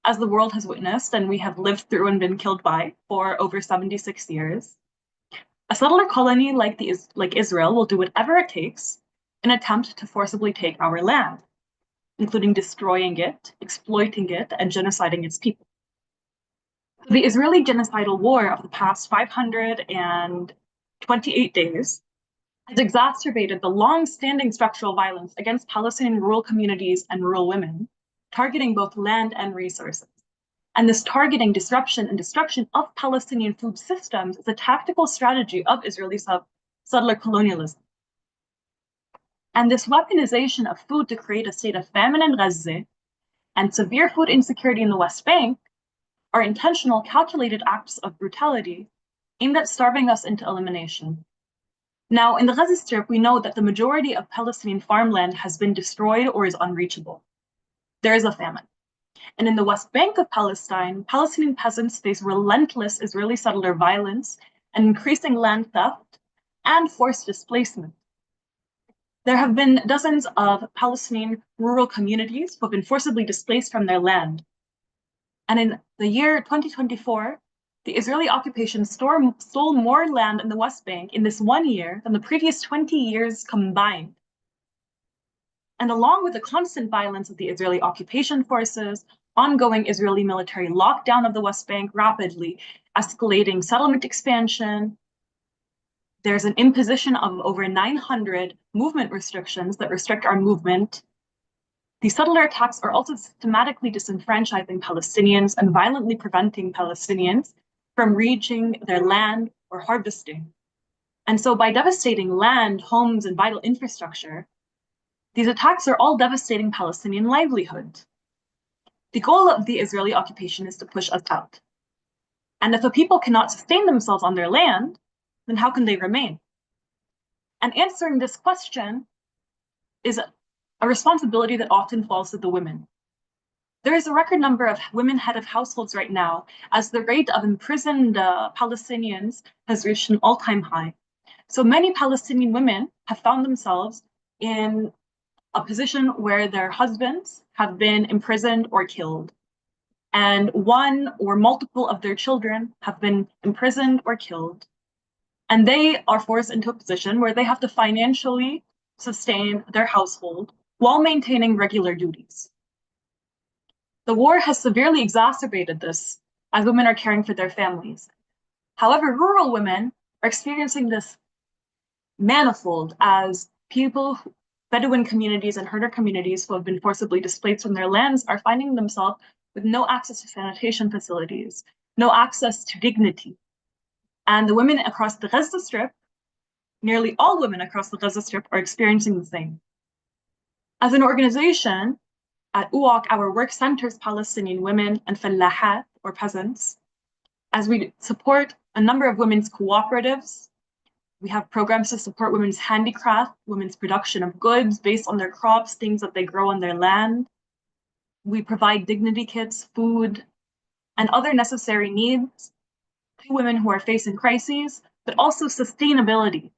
[SPEAKER 7] as the world has witnessed and we have lived through and been killed by for over 76 years, a settler colony like Israel will do whatever it takes in an attempt to forcibly take our land, including destroying it, exploiting it, and genociding its people. The Israeli genocidal war of the past 528 days has exacerbated the long-standing structural violence against Palestinian rural communities and rural women, targeting both land and resources. And this targeting, disruption, and destruction of Palestinian food systems is a tactical strategy of Israeli settler colonialism. And this weaponization of food to create a state of famine in Gaza and severe food insecurity in the West Bank are intentional, calculated acts of brutality aimed at starving us into elimination. Now, in the Gaza Strip, we know that the majority of Palestinian farmland has been destroyed or is unreachable. There is a famine. And in the West Bank of Palestine, Palestinian peasants face relentless Israeli settler violence and increasing land theft and forced displacement. There have been dozens of Palestinian rural communities who have been forcibly displaced from their land. And in the year 2024, the Israeli occupation stole more land in the West Bank in this 1 year than the previous 20 years combined. And along with the constant violence of the Israeli occupation forces, ongoing Israeli military lockdown of the West Bank, rapidly escalating settlement expansion, there's an imposition of over 900 movement restrictions that restrict our movement. These settler attacks are also systematically disenfranchising Palestinians and violently preventing Palestinians from reaching their land or harvesting. And so by devastating land, homes, and vital infrastructure, these attacks are all devastating Palestinian livelihood. The goal of the Israeli occupation is to push us out. And if a people cannot sustain themselves on their land, then how can they remain? And answering this question is a responsibility that often falls to the women. There is a record number of women head of households right now, as the rate of imprisoned Palestinians has reached an all-time high. So many Palestinian women have found themselves in a position where their husbands have been imprisoned or killed, and one or multiple of their children have been imprisoned or killed. And they are forced into a position where they have to financially sustain their household while maintaining regular duties. The war has severely exacerbated this as women are caring for their families. However, rural women are experiencing this manifold as people, Bedouin communities and herder communities who have been forcibly displaced from their lands are finding themselves with no access to sanitation facilities, no access to dignity. And the women across the Gaza Strip, nearly all women across the Gaza Strip are experiencing the same. As an organization, at UOC, our work centers Palestinian women and fallahat, or peasants, as we support a number of women's cooperatives. We have programs to support women's handicraft, women's production of goods based on their crops, things that they grow on their land. We provide dignity kits, food, and other necessary needs to women who are facing crises, but also sustainability,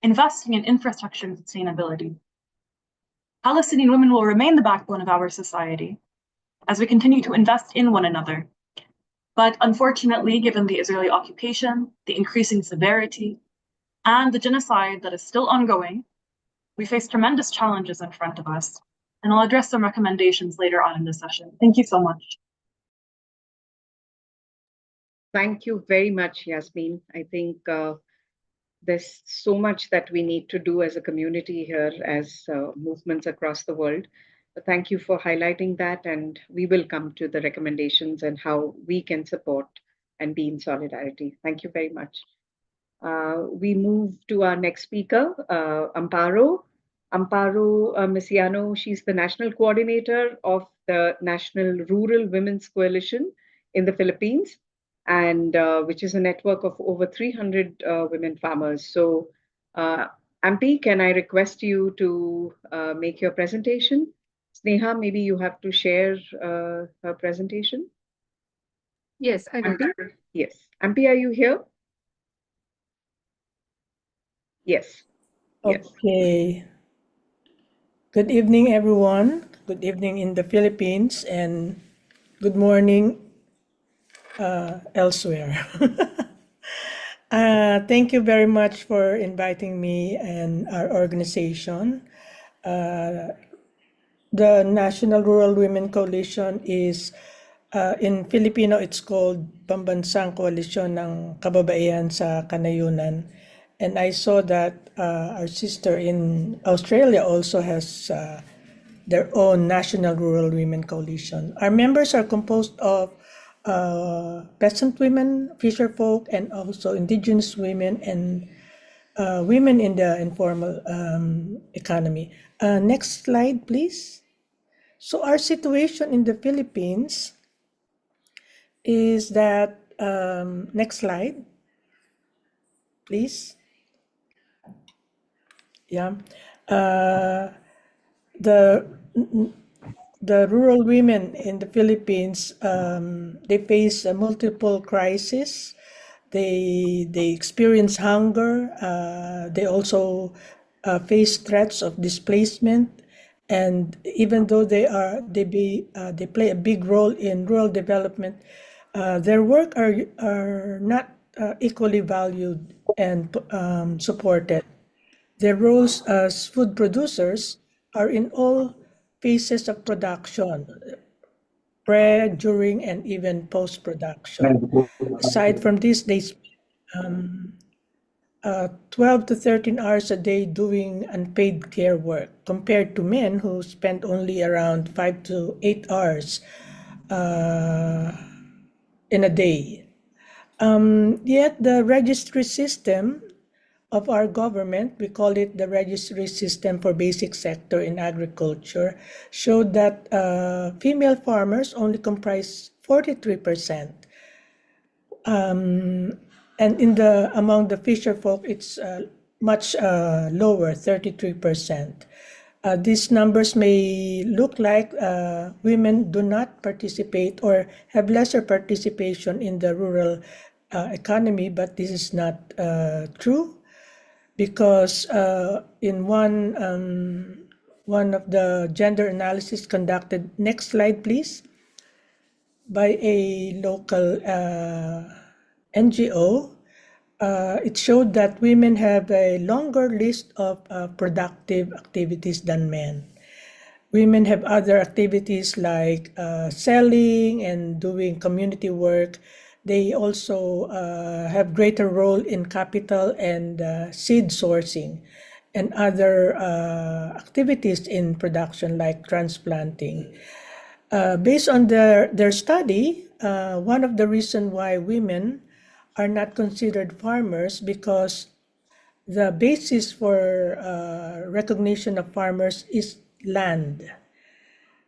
[SPEAKER 7] investing in infrastructure and sustainability. Palestinian women will remain the backbone of our society as we continue to invest in one another. But unfortunately, given the Israeli occupation, the increasing severity, and the genocide that is still ongoing, we face tremendous challenges in front of us. And I'll address some recommendations later on in this session. Thank you so much.
[SPEAKER 1] Thank you very much, Yasmin. I think there's so much that we need to do as a community here, as movements across the world. But thank you for highlighting that, and we will come to the recommendations and how we can support and be in solidarity. Thank you very much. We move to our next speaker, Amparo. Amparo Mesiano, she's the national coordinator of the National Rural Women's Coalition in the Philippines, and which is a network of over 300 women farmers. So, Ampi, can I request you to make your presentation? Sneha, maybe you have to share her presentation.
[SPEAKER 8] Yes, I will.
[SPEAKER 1] Ampi? Yes. Ampi, are you here? Yes. Yes.
[SPEAKER 9] Okay. Good evening, everyone. Good evening in the Philippines, and good morning elsewhere. Thank you very much for inviting me and our organization. The National Rural Women Coalition is, in Filipino, it's called Pambansang Koalisyon ng Kababaihan sa Kanayunan. And I saw that our sister in Australia also has their own National Rural Women Coalition. Our members are composed of peasant women, fisher folk, and also indigenous women and women in the informal economy. Next slide, please. So our situation in the Philippines is that, next slide, please. Yeah. The rural women in the Philippines, they face multiple crises. They experience hunger. They also face threats of displacement. And even though they play a big role in rural development, their work are not equally valued and supported. Their roles as food producers are in all phases of production, pre, during, and even post-production. Aside from this, they spend 12 to 13 hours a day doing unpaid care work, compared to men who spend only around 5 to 8 hours in a day. Yet the registry system of our government, we call it the registry system for basic sector in agriculture, showed that female farmers only comprise 43%. And among the fisher folk, it's much lower, 33%. These numbers may look like women do not participate or have lesser participation in the rural economy, but this is not true, because in one of the gender analysis conducted, next slide please, by a local NGO, it showed that women have a longer list of productive activities than men. Women have other activities like selling and doing community work. They also have greater role in capital and seed sourcing and other activities in production like transplanting. Based on their study, one of the reasons why women are not considered farmers, because the basis for recognition of farmers is land.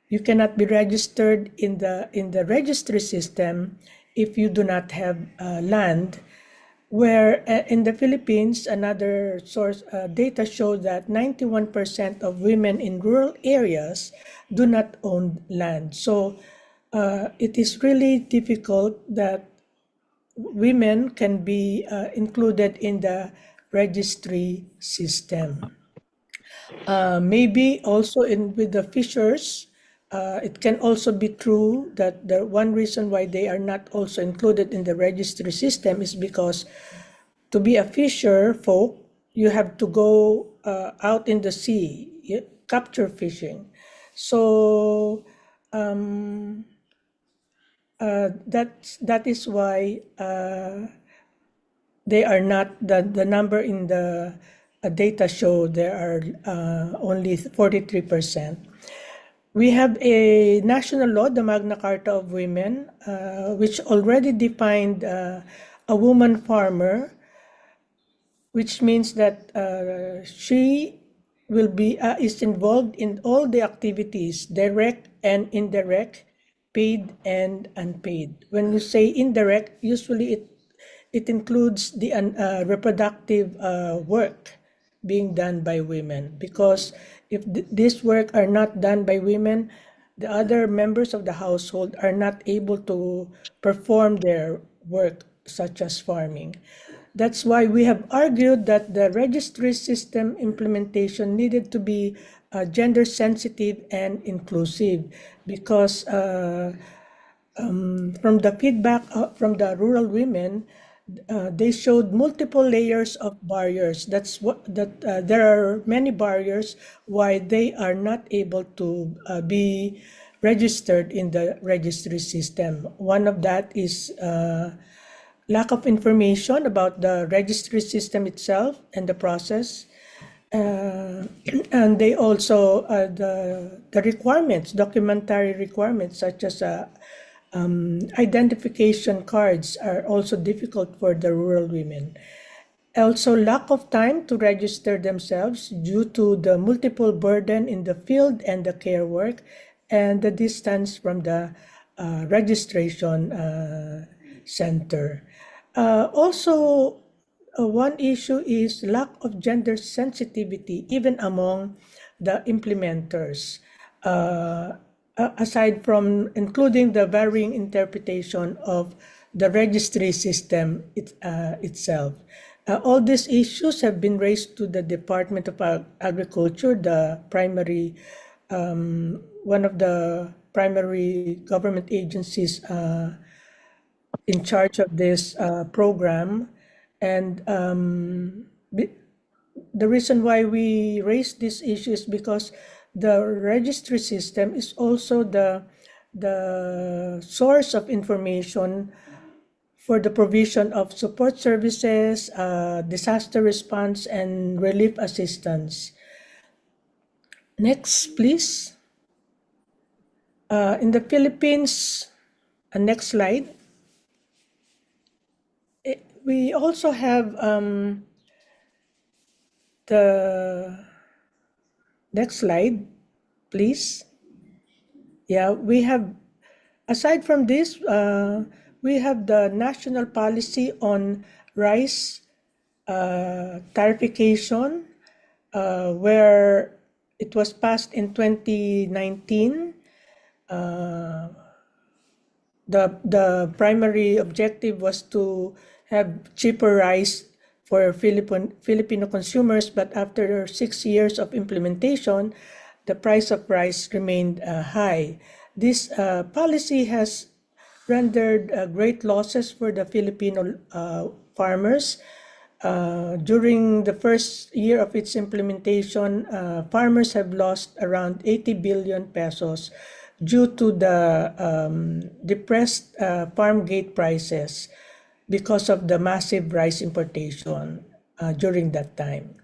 [SPEAKER 9] You cannot be registered in the registry system if you do not have land. Where in the Philippines, another source data show that 91% of women in rural areas do not own land. So it is really difficult that women can be included in the registry system. Maybe also with the fishers, it can also be true that the one reason why they are not also included in the registry system is because to be a fisher folk, you have to go out in the sea, capture fishing. So that is why they are not, the number in the data show there are only 43%. We have a national law, the Magna Carta of Women, which already defined a woman farmer, which means that she will be is involved in all the activities, direct and indirect, paid and unpaid. When you say indirect, usually it includes the reproductive work being done by women, because if this work are not done by women, the other members of the household are not able to perform their work, such as farming. That's why we have argued that the registry system implementation needed to be gender sensitive and inclusive, because from the feedback from the rural women, they showed multiple layers of barriers. There are many barriers why they are not able to be registered in the registry system. One of that is lack of information about the registry system itself and the process. And they also, the requirements, documentary requirements, such as identification cards, are also difficult for the rural women. Also, lack of time to register themselves due to the multiple burden in the field and the care work, and the distance from the registration center. Also, one issue is lack of gender sensitivity even among the implementers, aside from including the varying interpretation of the registry system itself. All these issues have been raised to the Department of Agriculture, the primary, one of the primary government agencies in charge of this program. And the reason why we raise this issue is because the registry system is also the source of information for the provision of support services, disaster response, and relief assistance. Next, please. In the Philippines, next slide. We also have the next slide, please. Yeah, we have, aside from this, we have the national policy on rice tarification, where it was passed in 2019. The primary objective was to have cheaper rice for Filipino consumers, but after 6 years of implementation, the price of rice remained high. This policy has rendered great losses for the Filipino farmers. During the first year of its implementation, farmers have lost around 80 billion pesos due to the depressed farm gate prices because of the massive rice importation during that time.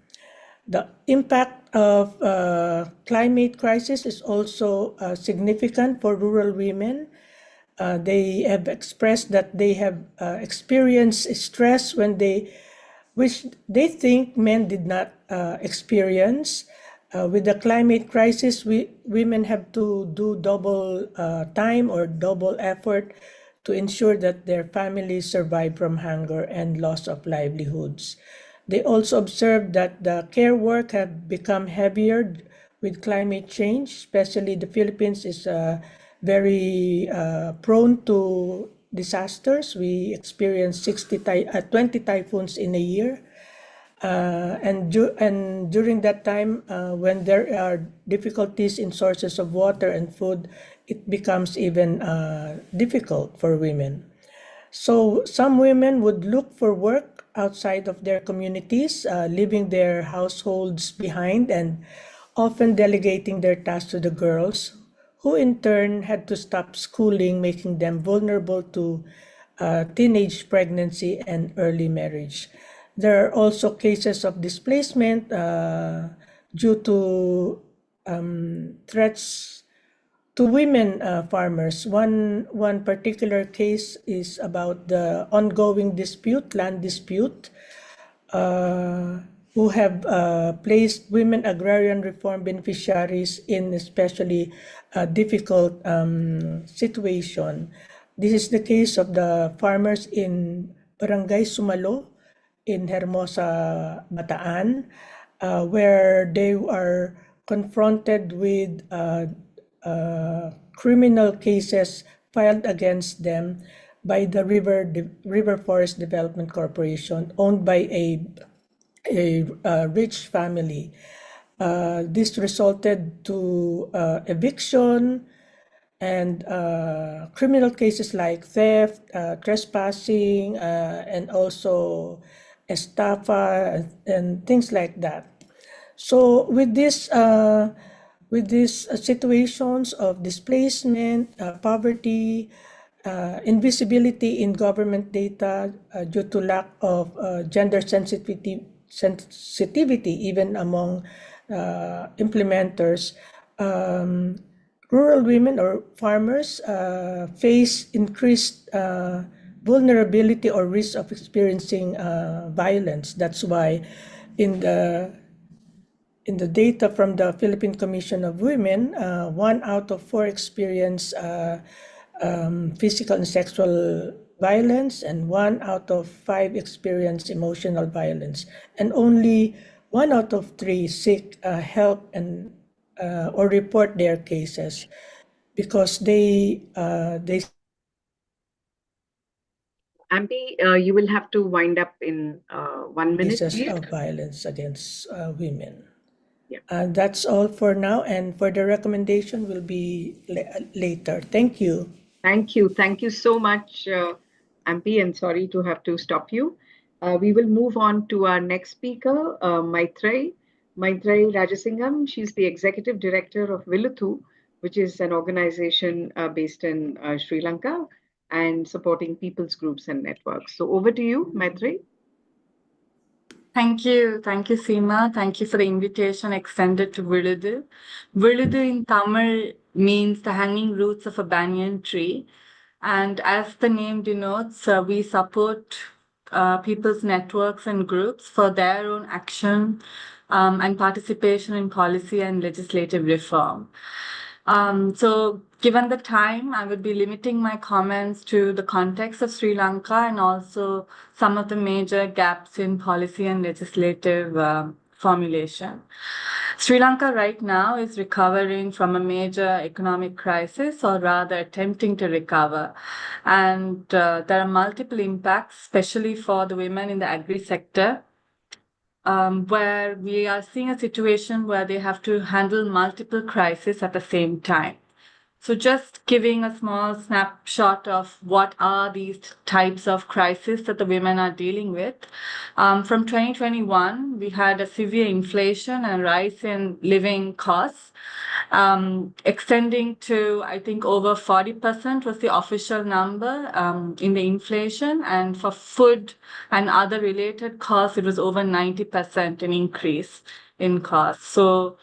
[SPEAKER 9] The impact of climate crisis is also significant for rural women. They have expressed that they have experienced stress which they think men did not experience. With the climate crisis, women have to do double time or double effort to ensure that their families survive from hunger and loss of livelihoods. They also observed that the care work have become heavier with climate change, especially the Philippines is very prone to disasters. We experience 20 typhoons in a year. And during that time, when there are difficulties in sources of water and food, it becomes even difficult for women. So some women would look for work outside of their communities, leaving their households behind and often delegating their tasks to the girls, who in turn had to stop schooling, making them vulnerable to teenage pregnancy and early marriage. There are also cases of displacement due to threats to women farmers. One particular case is about the ongoing land dispute, who have placed women agrarian reform beneficiaries in especially difficult situation. This is the case of the farmers in Barangay Sumalo in Hermosa, Bataan, where they are confronted with criminal cases filed against them by the River Forest Development Corporation, owned by a rich family. This resulted to eviction and criminal cases like theft, trespassing, and also estafa and things like that. So with these situations of displacement, poverty, invisibility in government data due to lack of gender sensitivity even among implementers, rural women or farmers face increased vulnerability or risk of experiencing violence. That's why in the data from the Philippine Commission of Women, 1 out of 4 experience physical and sexual violence, and 1 out of 5 experience emotional violence, and only 1 out of 3 seek help and or report their cases because they
[SPEAKER 1] Ampi, you will have to wind up in 1 minute,
[SPEAKER 9] cases
[SPEAKER 1] please.
[SPEAKER 9] of violence against women.
[SPEAKER 1] Yeah.
[SPEAKER 9] That's all for now, and for the recommendation will be later. Thank you.
[SPEAKER 1] Thank you. Thank you so much, Ampi, and sorry to have to stop you. We will move on to our next speaker, Maitreyi Rajasingham. She's the Executive Director of Viluthu, which is an organization based in Sri Lanka and supporting people's groups and networks. So over to you, Maitreyi.
[SPEAKER 10] Thank you, Seema. Thank you for the invitation extended to Viluthu. Viluthu in Tamil means the hanging roots of a banyan tree. And as the name denotes, we support people's networks and groups for their own action and participation in policy and legislative reform. So given the time, I would be limiting my comments to the context of Sri Lanka and also some of the major gaps in policy and legislative formulation. Sri Lanka right now is recovering from a major economic crisis, or rather attempting to recover. And there are multiple impacts, especially for the women in the agri sector, where we are seeing a situation where they have to handle multiple crises at the same time. So just giving a small snapshot of what are these types of crises that the women are dealing with. From 2021, we had a severe inflation and rise in living costs, extending to, I think, over 40% was the official number in the inflation. And for food and other related costs, it was over 90% an increase in costs. So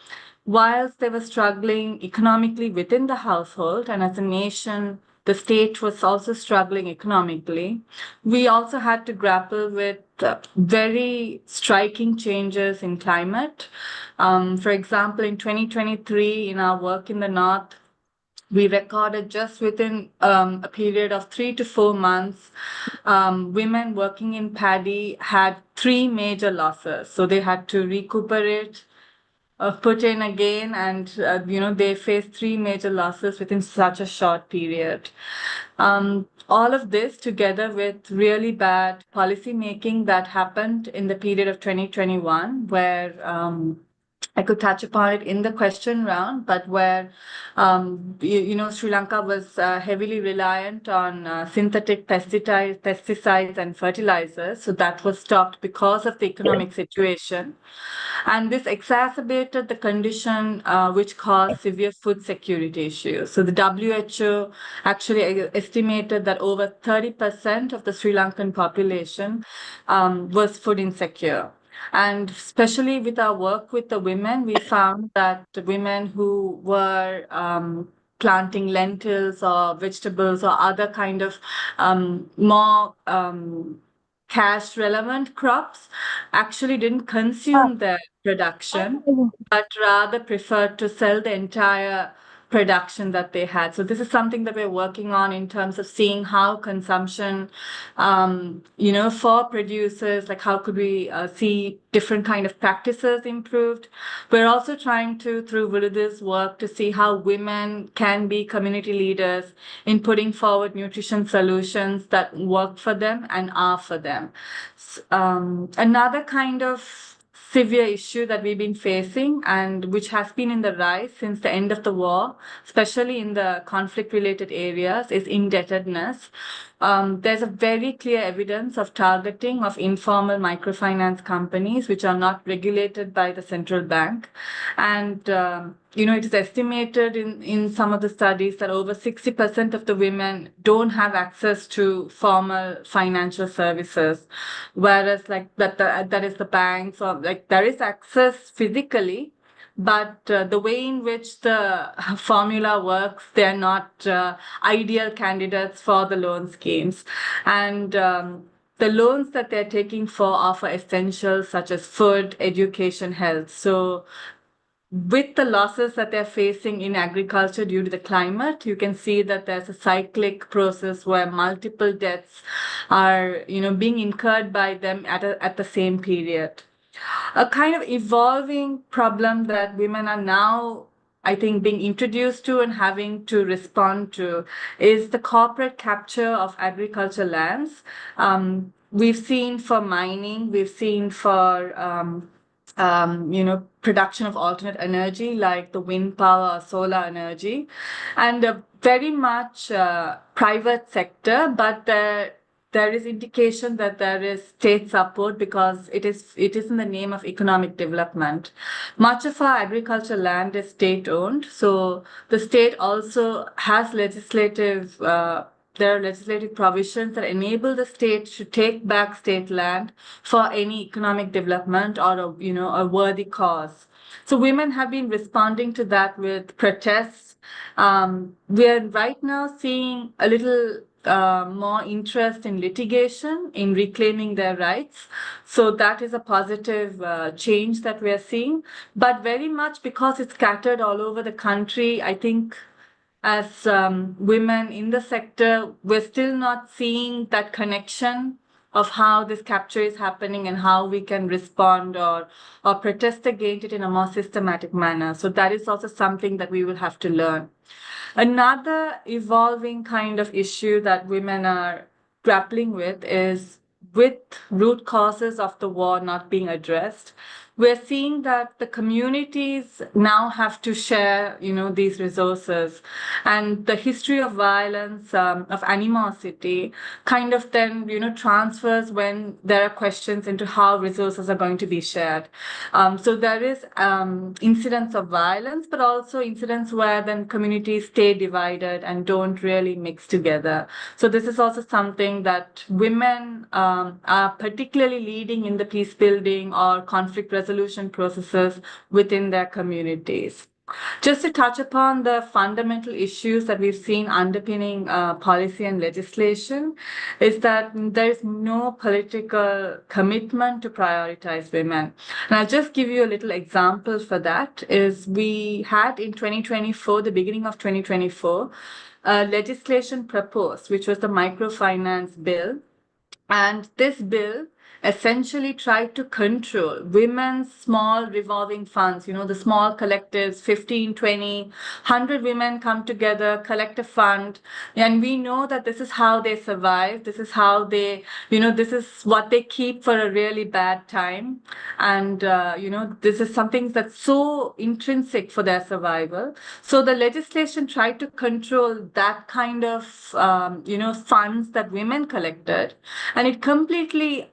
[SPEAKER 10] whilst they were struggling economically within the household, and as a nation, the state was also struggling economically, we also had to grapple with very striking changes in climate. For example, in 2023, in our work in the North, we recorded just within a period of 3 to 4 months, women working in paddy had 3 major losses. So they had to recuperate, put in again, and they faced 3 major losses within such a short period. All of this together with really bad policy making that happened in the period of 2021, where I could touch upon it in the question round, but where Sri Lanka was heavily reliant on synthetic pesticides and fertilizers. So that was stopped because of the economic situation. And this exacerbated the condition which caused severe food security issues. So the WHO actually estimated that over 30% of the Sri Lankan population was food insecure. And especially with our work with the women, we found that the women who were planting lentils or vegetables or other kind of more cash relevant crops actually didn't consume their production, but rather preferred to sell the entire production that they had. So this is something that we're working on in terms of seeing how consumption, for producers, like how could we see different kind of practices improved. We're also trying to, through Virudu's work, to see how women can be community leaders in putting forward nutrition solutions that work for them and are for them. Another kind of severe issue that we've been facing, and which has been in the rise since the end of the war, especially in the conflict-related areas, is indebtedness. There's a very clear evidence of targeting of informal microfinance companies which are not regulated by the central bank. And it is estimated in some of the studies that over 60% of the women don't have access to formal financial services, whereas that is the banks, or there is access physically, but the way in which the formula works, they're not ideal candidates for the loan schemes. And the loans that they're taking are for essentials such as food, education, health. So with the losses that they're facing in agriculture due to the climate, you can see that there's a cyclic process where multiple debts are, being incurred by them at the same period. A kind of evolving problem that women are now, I think, being introduced to and having to respond to is the corporate capture of agriculture lands. We've seen for mining, we've seen for production of alternate energy like the wind power or solar energy, and very much private sector, but there is indication that there is state support because it is in the name of economic development. Much of our agricultural land is state owned, so the state also has there are legislative provisions that enable the state to take back state land for any economic development or a worthy cause. So women have been responding to that with protests. We are right now seeing a little more interest in litigation, in reclaiming their rights. So that is a positive change that we are seeing. But very much because it's scattered all over the country, I think as women in the sector, we're still not seeing that connection of how this capture is happening and how we can respond or protest against it in a more systematic manner. So that is also something that we will have to learn. Another evolving kind of issue that women are grappling with is with root causes of the war not being addressed. We're seeing that the communities now have to share, these resources, and the history of violence, of animosity, kind of then, transfers when there are questions into how resources are going to be shared. So there is incidents of violence, but also incidents where then communities stay divided and don't really mix together. So this is also something that women are particularly leading in the peace building or conflict resolution processes within their communities. Just to touch upon the fundamental issues that we've seen underpinning policy and legislation is that there is no political commitment to prioritize women. And I'll just give you a little example for that. Is we had in 2024, the beginning of 2024, legislation proposed, which was the microfinance bill. And this bill essentially tried to control women's small revolving funds, the small collectives, 15, 20, 100 women come together, collect a fund. And we know that this is how they survive. This is how they, this is what they keep for a really bad time. And, this is something that's so intrinsic for their survival. So the legislation tried to control that kind of, funds that women collected. And it completely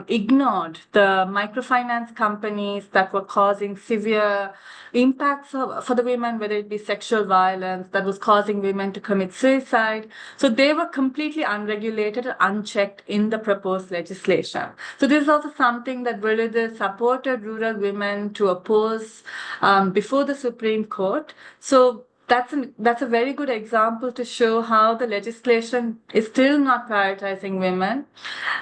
[SPEAKER 10] ignored the microfinance companies that were causing severe impacts for the women, whether it be sexual violence, that was causing women to commit suicide. So they were completely unregulated and unchecked in the proposed legislation. So this is also something that Virudhu supported rural women to oppose before the Supreme Court. So that's a very good example to show how the legislation is still not prioritizing women.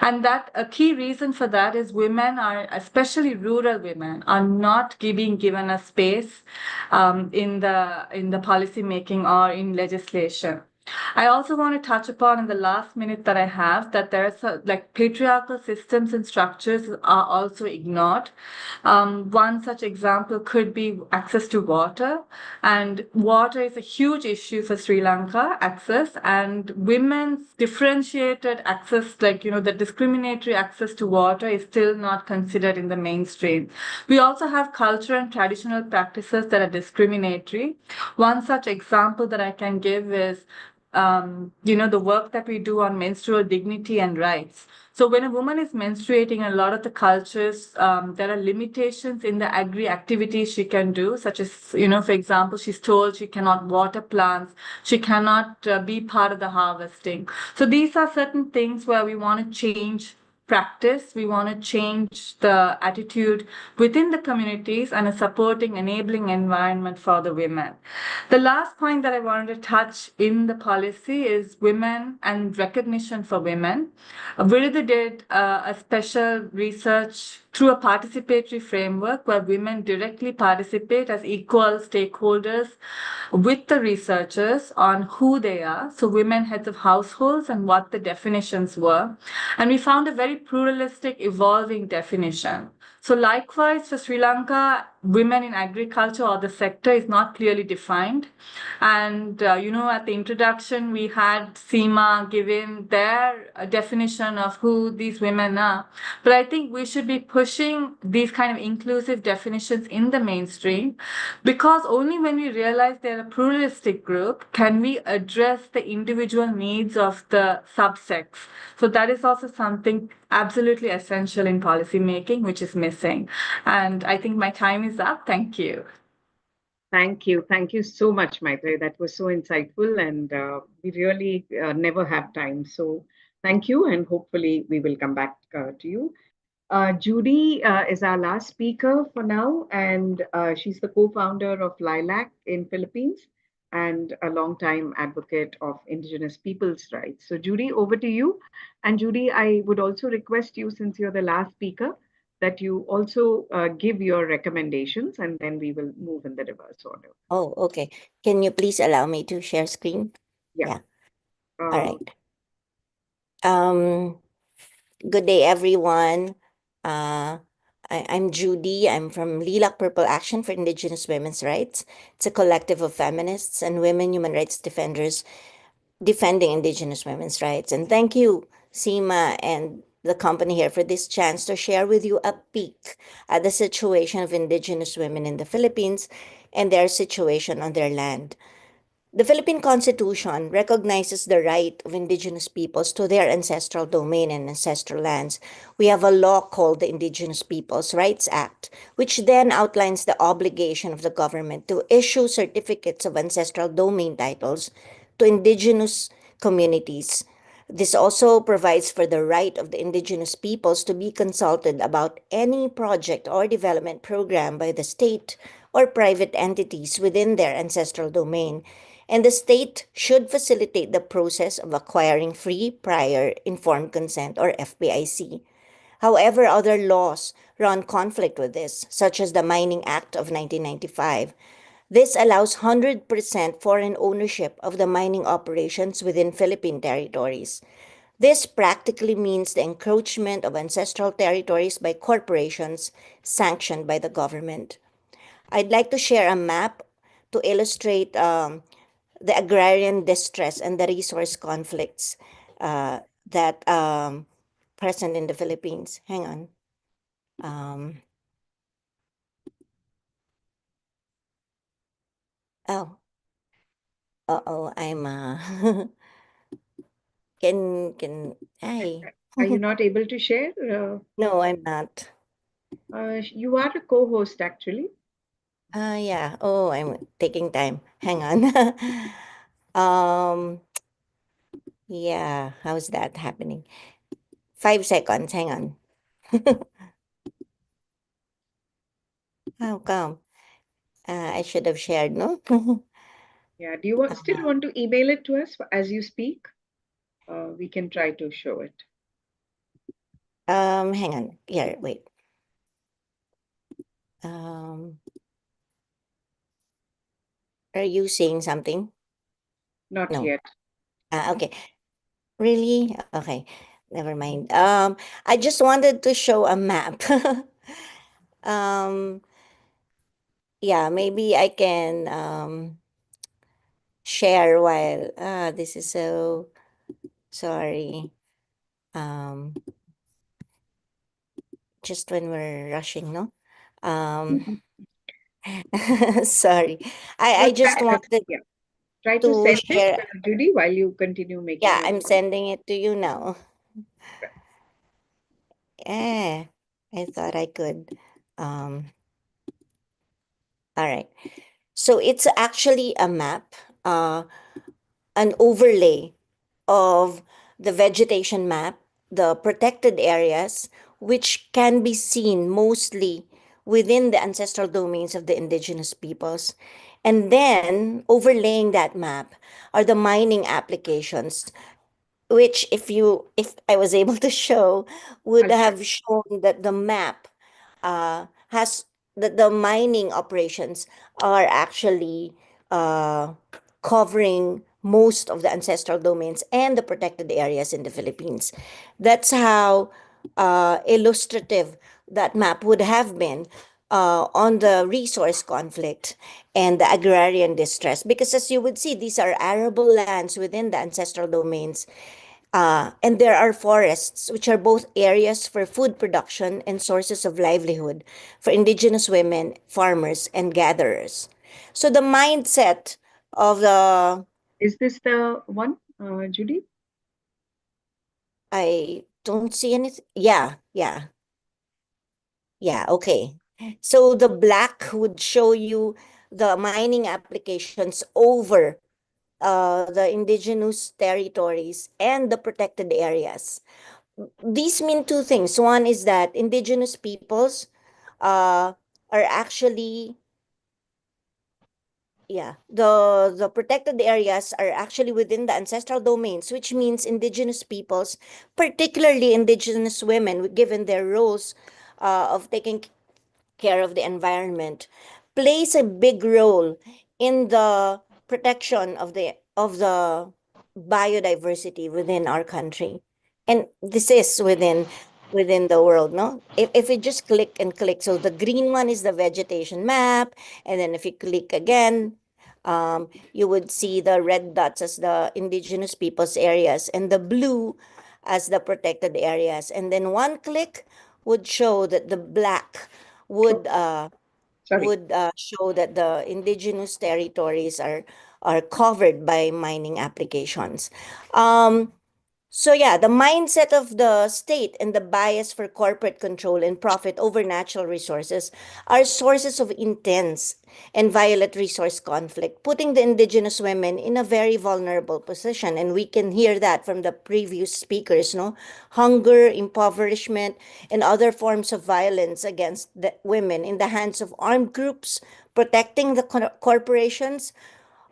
[SPEAKER 10] And that a key reason for that is women are, especially rural women, are not being given a space in the policy making or in legislation. I also want to touch upon in the last minute that I have that there's patriarchal systems and structures are also ignored. One such example could be access to water, and water is a huge issue for Sri Lanka, access, and women's differentiated access, the discriminatory access to water is still not considered in the mainstream. We also have culture and traditional practices that are discriminatory. One such example that I can give is the work that we do on menstrual dignity and rights. So when a woman is menstruating in a lot of the cultures, there are limitations in the agri activities she can do, such as, for example, she's told she cannot water plants, she cannot be part of the harvesting. So these are certain things where we want to change practice. We want to change the attitude within the communities and a supporting, enabling environment for the women. The last point that I wanted to touch in the policy is women and recognition for women. Virudhu did a special research through a participatory framework where women directly participate as equal stakeholders with the researchers on who they are. So women heads of households and what the definitions were. And we found a very pluralistic, evolving definition. So likewise, for Sri Lanka, women in agriculture or the sector is not clearly defined. And, at the introduction, we had Seema giving their definition of who these women are. But I think we should be pushing these kind of inclusive definitions in the mainstream, because only when we realize they're a pluralistic group can we address the individual needs of the subsex. So that is also something absolutely essential in policy making, which is missing. And I think my time is up. Thank you.
[SPEAKER 1] Thank you. Thank you so much, Maitreyi. That was so insightful, and we really never have time. So thank you, and hopefully we will come back to you. Judy is our last speaker for now, and she's the co-founder of Lilac in Philippines and a long-time advocate of Indigenous people's rights. So Judy, over to you. And Judy, I would also request you, since you're the last speaker, that you also give your recommendations, and then we will move in the reverse order.
[SPEAKER 11] Oh, okay. Can you please allow me to share screen?
[SPEAKER 1] Yeah.
[SPEAKER 11] All right. Good day, everyone. I'm Judy. I'm from Lilac Purple Action for Indigenous Women's Rights. It's a collective of feminists and women human rights defenders defending Indigenous women's rights. And thank you, Seema and the company here for this chance to share with you a peek at the situation of Indigenous women in the Philippines and their situation on their land. The Philippine Constitution recognizes the right of indigenous peoples to their ancestral domain and ancestral lands. We have a law called the Indigenous Peoples' Rights Act, which then outlines the obligation of the government to issue certificates of ancestral domain titles to indigenous communities. This also provides for the right of the indigenous peoples to be consulted about any project or development program by the state or private entities within their ancestral domain, and the state should facilitate the process of acquiring free, prior, informed consent or FPIC. However, other laws run conflict with this, such as the Mining Act of 1995. This allows 100% foreign ownership of the mining operations within Philippine territories. This practically means the encroachment of ancestral territories by corporations sanctioned by the government. I'd like to share a map to illustrate the agrarian distress and the resource conflicts that present in the Philippines. Hang on. Oh, I'm hi.
[SPEAKER 1] Are you not able to share?
[SPEAKER 11] No, I'm not.
[SPEAKER 1] You are a co-host, actually.
[SPEAKER 11] Yeah. Oh, I'm taking time. Hang on. Yeah, how's that happening? 5 seconds. Hang on. How come? I should have shared, no?
[SPEAKER 1] Yeah. Do you still want to email it to us as you speak? We can try to show it.
[SPEAKER 11] Hang on. Here, wait. Are you saying something?
[SPEAKER 1] Not
[SPEAKER 11] No.
[SPEAKER 1] yet.
[SPEAKER 11] Okay. Really? Okay. Never mind. I just wanted to show a map. Yeah, maybe I can share while this is so sorry. Just when we're rushing, no? Sorry. I just wanted
[SPEAKER 1] Yeah. Try to
[SPEAKER 11] to
[SPEAKER 1] send it,
[SPEAKER 11] share.
[SPEAKER 1] Judy, while you continue making
[SPEAKER 11] Yeah,
[SPEAKER 1] your
[SPEAKER 11] I'm
[SPEAKER 1] point.
[SPEAKER 11] sending it to you now. Yeah, I thought I could. All right. So it's actually a map, an overlay of the vegetation map, the protected areas, which can be seen mostly within the ancestral domains of the indigenous peoples. And then overlaying that map are the mining applications, which if I was able to show, would have shown that the map has that the mining operations are actually covering most of the ancestral domains and the protected areas in the Philippines. That's how illustrative that map would have been on the resource conflict and the agrarian distress. Because as you would see, these are arable lands within the ancestral domains. And there are forests, which are both areas for food production and sources of livelihood for indigenous women, farmers, and gatherers. So the mindset of the
[SPEAKER 1] Is this the one, Judy?
[SPEAKER 11] I don't see anything. Yeah. Okay. So the black would show you the mining applications over the indigenous territories and the protected areas. These mean two things. One is that indigenous peoples are actually the protected areas are actually within the ancestral domains, which means indigenous peoples, particularly indigenous women, given their roles of taking care of the environment, plays a big role in the protection of the biodiversity within our country. And this is within the world, no? If we just click and click, so the green one is the vegetation map, and then if you click again, you would see the red dots as the indigenous peoples areas and the blue as the protected areas. And then one click would show that the black would show that the indigenous territories are covered by mining applications. So yeah, the mindset of the state and the bias for corporate control and profit over natural resources are sources of intense and violent resource conflict, putting the indigenous women in a very vulnerable position. And we can hear that from the previous speakers, no? Hunger, impoverishment, and other forms of violence against the women in the hands of armed groups protecting the corporations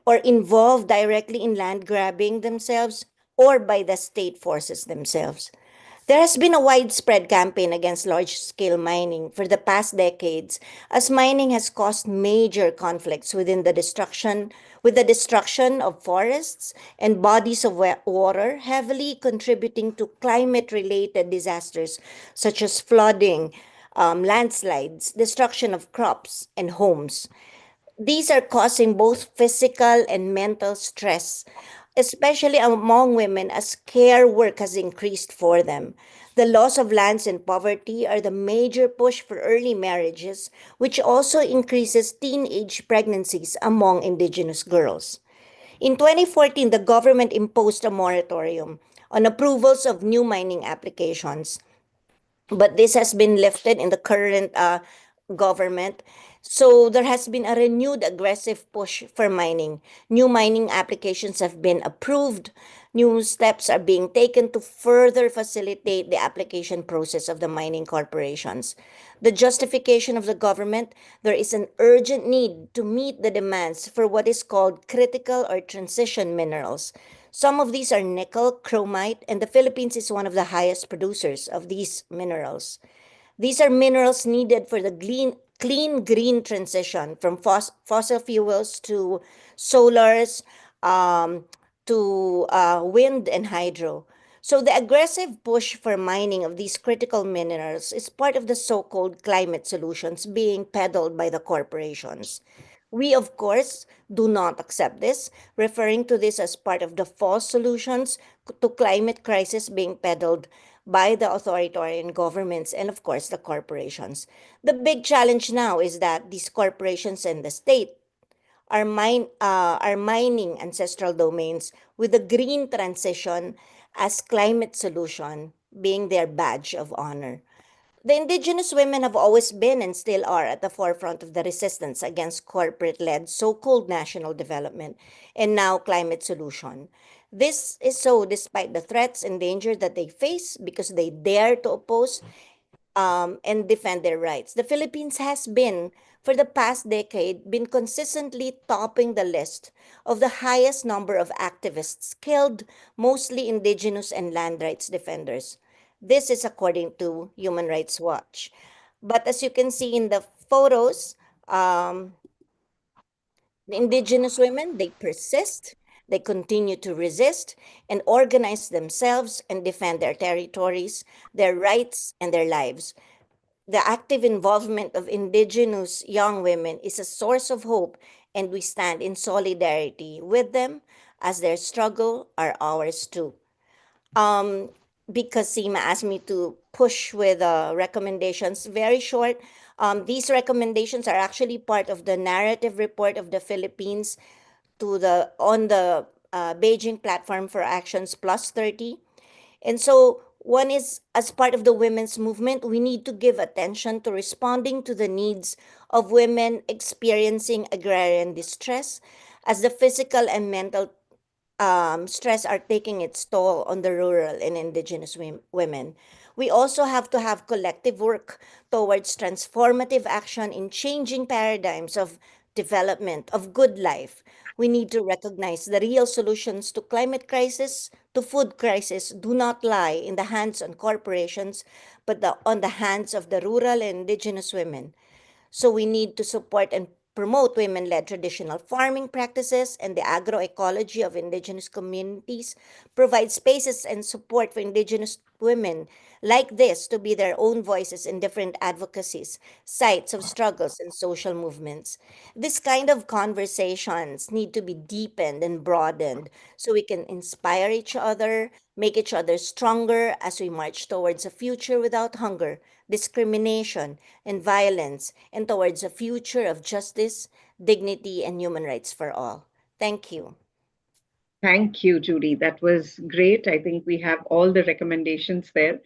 [SPEAKER 11] or involved directly in land grabbing themselves or by the state forces themselves. There has been a widespread campaign against large scale mining for the past decades, as mining has caused major conflicts with the destruction of forests and bodies of water, heavily contributing to climate related disasters such as flooding, landslides, destruction of crops and homes. These are causing both physical and mental stress, especially among women as care work has increased for them. The loss of lands and poverty are the major push for early marriages, which also increases teenage pregnancies among indigenous girls. In 2014, the government imposed a moratorium on approvals of new mining applications, but this has been lifted in the current government. So there has been a renewed aggressive push for mining. New mining applications have been approved. New steps are being taken to further facilitate the application process of the mining corporations. The justification of the government, there is an urgent need to meet the demands for what is called critical or transition minerals. Some of these are nickel, chromite, and the Philippines is one of the highest producers of these minerals. These are minerals needed for the clean green transition from fossil fuels to solars, um, to wind and hydro. So the aggressive push for mining of these critical minerals is part of the so-called climate solutions being peddled by the corporations. We, of course, do not accept this, referring to this as part of the false solutions to climate crisis being peddled by the authoritarian governments and, of course, the corporations. The big challenge now is that these corporations and the state are mining ancestral domains with the green transition as climate solution being their badge of honor. The indigenous women have always been and still are at the forefront of the resistance against corporate led so called national development and now climate solution. This is so despite the threats and danger that they face because they dare to oppose and defend their rights. The Philippines has been, for the past decade, been consistently topping the list of the highest number of activists killed, mostly indigenous and land rights defenders. This is according to Human Rights Watch. But as you can see in the photos, the indigenous women, they persist, they continue to resist and organize themselves and defend their territories, their rights, and their lives. The active involvement of indigenous young women is a source of hope, and we stand in solidarity with them as their struggle are ours too. Um, because Seema asked me to push with recommendations, very short. These recommendations are actually part of the narrative report of the Philippines to the on the Beijing Platform for Actions Plus 30. And so, one is as part of the women's movement, we need to give attention to responding to the needs of women experiencing agrarian distress as the physical and mental stress are taking its toll on the rural and indigenous women. We also have to have collective work towards transformative action in changing paradigms of development, of good life. We need to recognize the real solutions to climate crisis, to food crisis, do not lie in the hands of corporations, but on the hands of the rural and indigenous women. So we need to support and promote women-led traditional farming practices and the agroecology of indigenous communities, provide spaces and support for indigenous women like this to be their own voices in different advocacies, sites of struggles and social movements. This kind of conversations need to be deepened and broadened so we can inspire each other, make each other stronger as we march towards a future without hunger, discrimination, and violence, and towards a future of justice, dignity, and human rights for all. Thank you.
[SPEAKER 1] Thank you, Judy. That was great. I think we have all the recommendations there.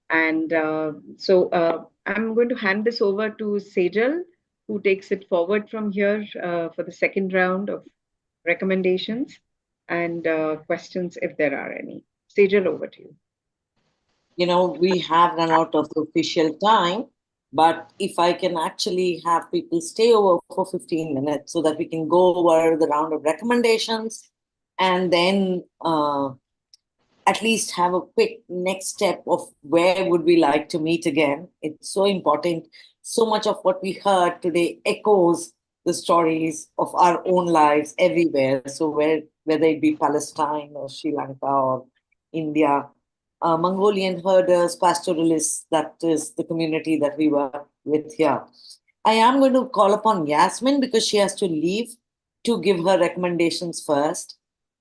[SPEAKER 1] And I'm going to hand this over to Sejal, who takes it forward from here for the second round of recommendations and questions if there are any. Sejal, over to you.
[SPEAKER 3] You know, we have run out of the official time, but if I can actually have people stay over for 15 minutes so that we can go over the round of recommendations and then at least have a quick next step of where would we like to meet again. It's so important. So much of what we heard today echoes the stories of our own lives everywhere. So whether it be Palestine or Sri Lanka or India, Mongolian herders, pastoralists, that is the community that we work with here. I am going to call upon Yasmin because she has to leave to give her recommendations first.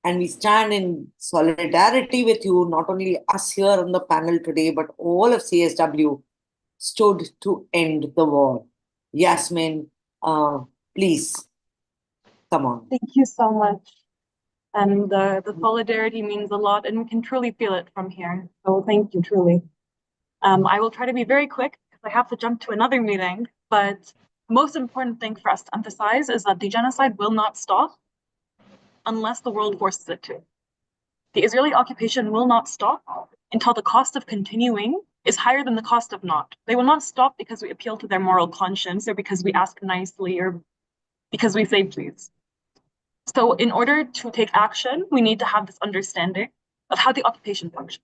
[SPEAKER 3] And we stand in solidarity with you, not only us here on the panel today, but all of CSW stood to end the war. Yasmin, please, come on.
[SPEAKER 7] Thank you so much. And the solidarity means a lot, and we can truly feel it from here. So thank you, truly. I will try to be very quick because I have to jump to another meeting. But the most important thing for us to emphasize is that the genocide will not stop unless the world forces it to. The Israeli occupation will not stop until the cost of continuing is higher than the cost of not. They will not stop because we appeal to their moral conscience or because we ask nicely or because we say please. So in order to take action, we need to have this understanding of how the occupation functions.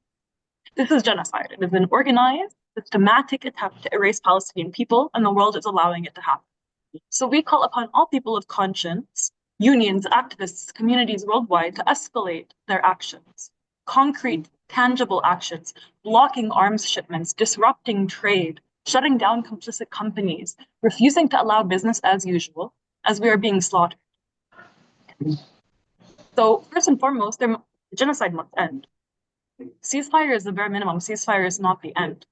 [SPEAKER 7] This is genocide. It is an organized, systematic attempt to erase Palestinian people, and the world is allowing it to happen. So we call upon all people of conscience, unions, activists, communities worldwide to escalate their actions. Concrete, tangible actions, blocking arms shipments, disrupting trade, shutting down complicit companies, refusing to allow business as usual, as we are being slaughtered. So first and foremost, the genocide must end. Ceasefire is the bare minimum. Ceasefire is not the end.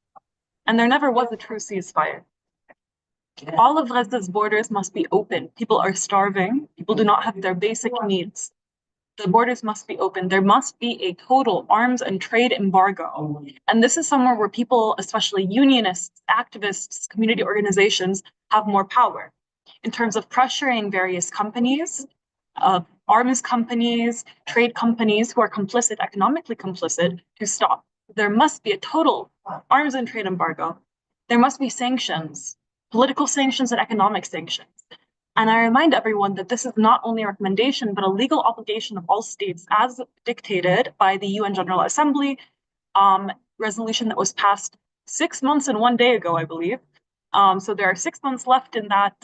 [SPEAKER 7] And there never was a true ceasefire. All of Gaza's borders must be open. People are starving. People do not have their basic needs. The borders must be open. There must be a total arms and trade embargo. And this is somewhere where people, especially unionists, activists, community organizations, have more power in terms of pressuring various companies, arms companies, trade companies who are complicit, economically complicit, to stop. There must be a total arms and trade embargo. There must be sanctions, political sanctions and economic sanctions. And I remind everyone that this is not only a recommendation, but a legal obligation of all states as dictated by the UN General Assembly resolution that was passed 6 months and 1 day ago, I believe. So there are 6 months left in that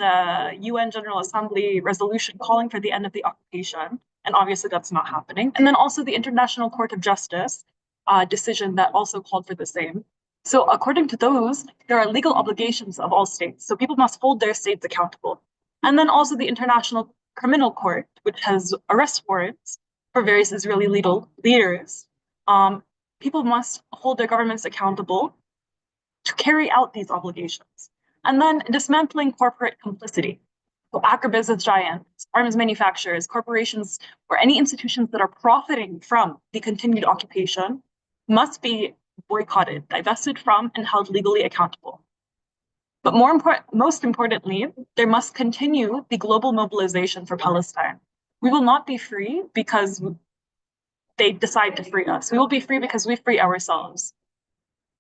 [SPEAKER 7] UN General Assembly resolution calling for the end of the occupation. And obviously that's not happening. And then also the International Court of Justice decision that also called for the same. So according to those, there are legal obligations of all states. So people must hold their states accountable. And then also the International Criminal Court, which has arrest warrants for various Israeli leaders. People must hold their governments accountable to carry out these obligations. And then dismantling corporate complicity. So agribusiness giants, arms manufacturers, corporations, or any institutions that are profiting from the continued occupation must be boycotted, divested from, and held legally accountable. But most importantly, there must continue the global mobilization for Palestine. We will not be free because they decide to free us. We will be free because we free ourselves.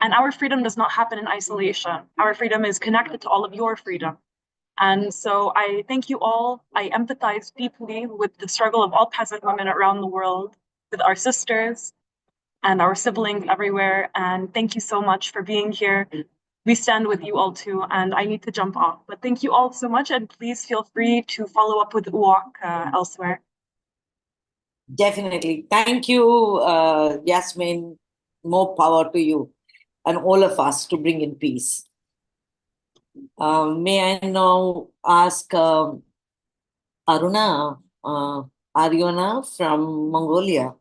[SPEAKER 7] And our freedom does not happen in isolation. Our freedom is connected to all of your freedom. And so I thank you all. I empathize deeply with the struggle of all peasant women around the world, with our sisters and our siblings everywhere. And thank you so much for being here. we stand with you all too. And I need to jump off. But thank you all so much. And please feel free to follow up with UOC elsewhere.
[SPEAKER 3] Definitely. Thank you, Yasmin. More power to you and all of us to bring in peace. May I now ask Aruna, Aryona from Mongolia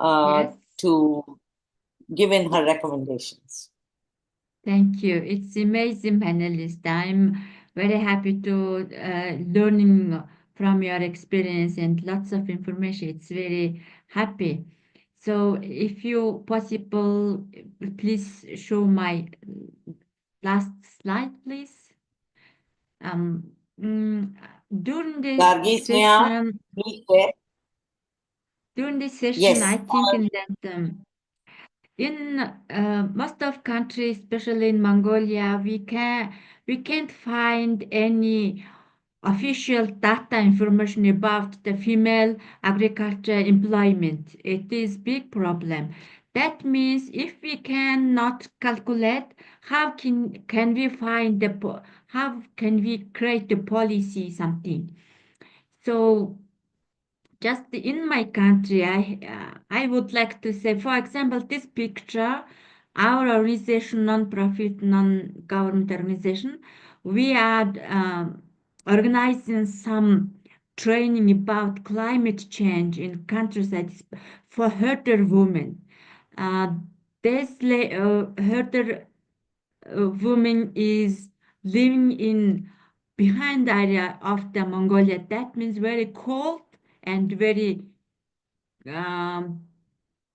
[SPEAKER 2] Yes.
[SPEAKER 3] to give in her recommendations.
[SPEAKER 2] Thank you. It's amazing, panelist. I'm very happy to learning from your experience and lots of information. It's very happy. So if you possible, please show my last slide, please. During the
[SPEAKER 3] Gargi Sneha,
[SPEAKER 2] session,
[SPEAKER 3] please share.
[SPEAKER 2] during the session,
[SPEAKER 3] Yes.
[SPEAKER 2] I think that in most of countries, especially in Mongolia, we can't find any official data information about the female agriculture employment. It is big problem. That means if we cannot calculate, how can we find how can we create the policy something? So just in my country, I would like to say, for example, this picture, our organization, non-profit, non-government organization, we are organizing some training about climate change in countryside for herder women. This herder woman is living in behind area of the Mongolia. That means very cold and very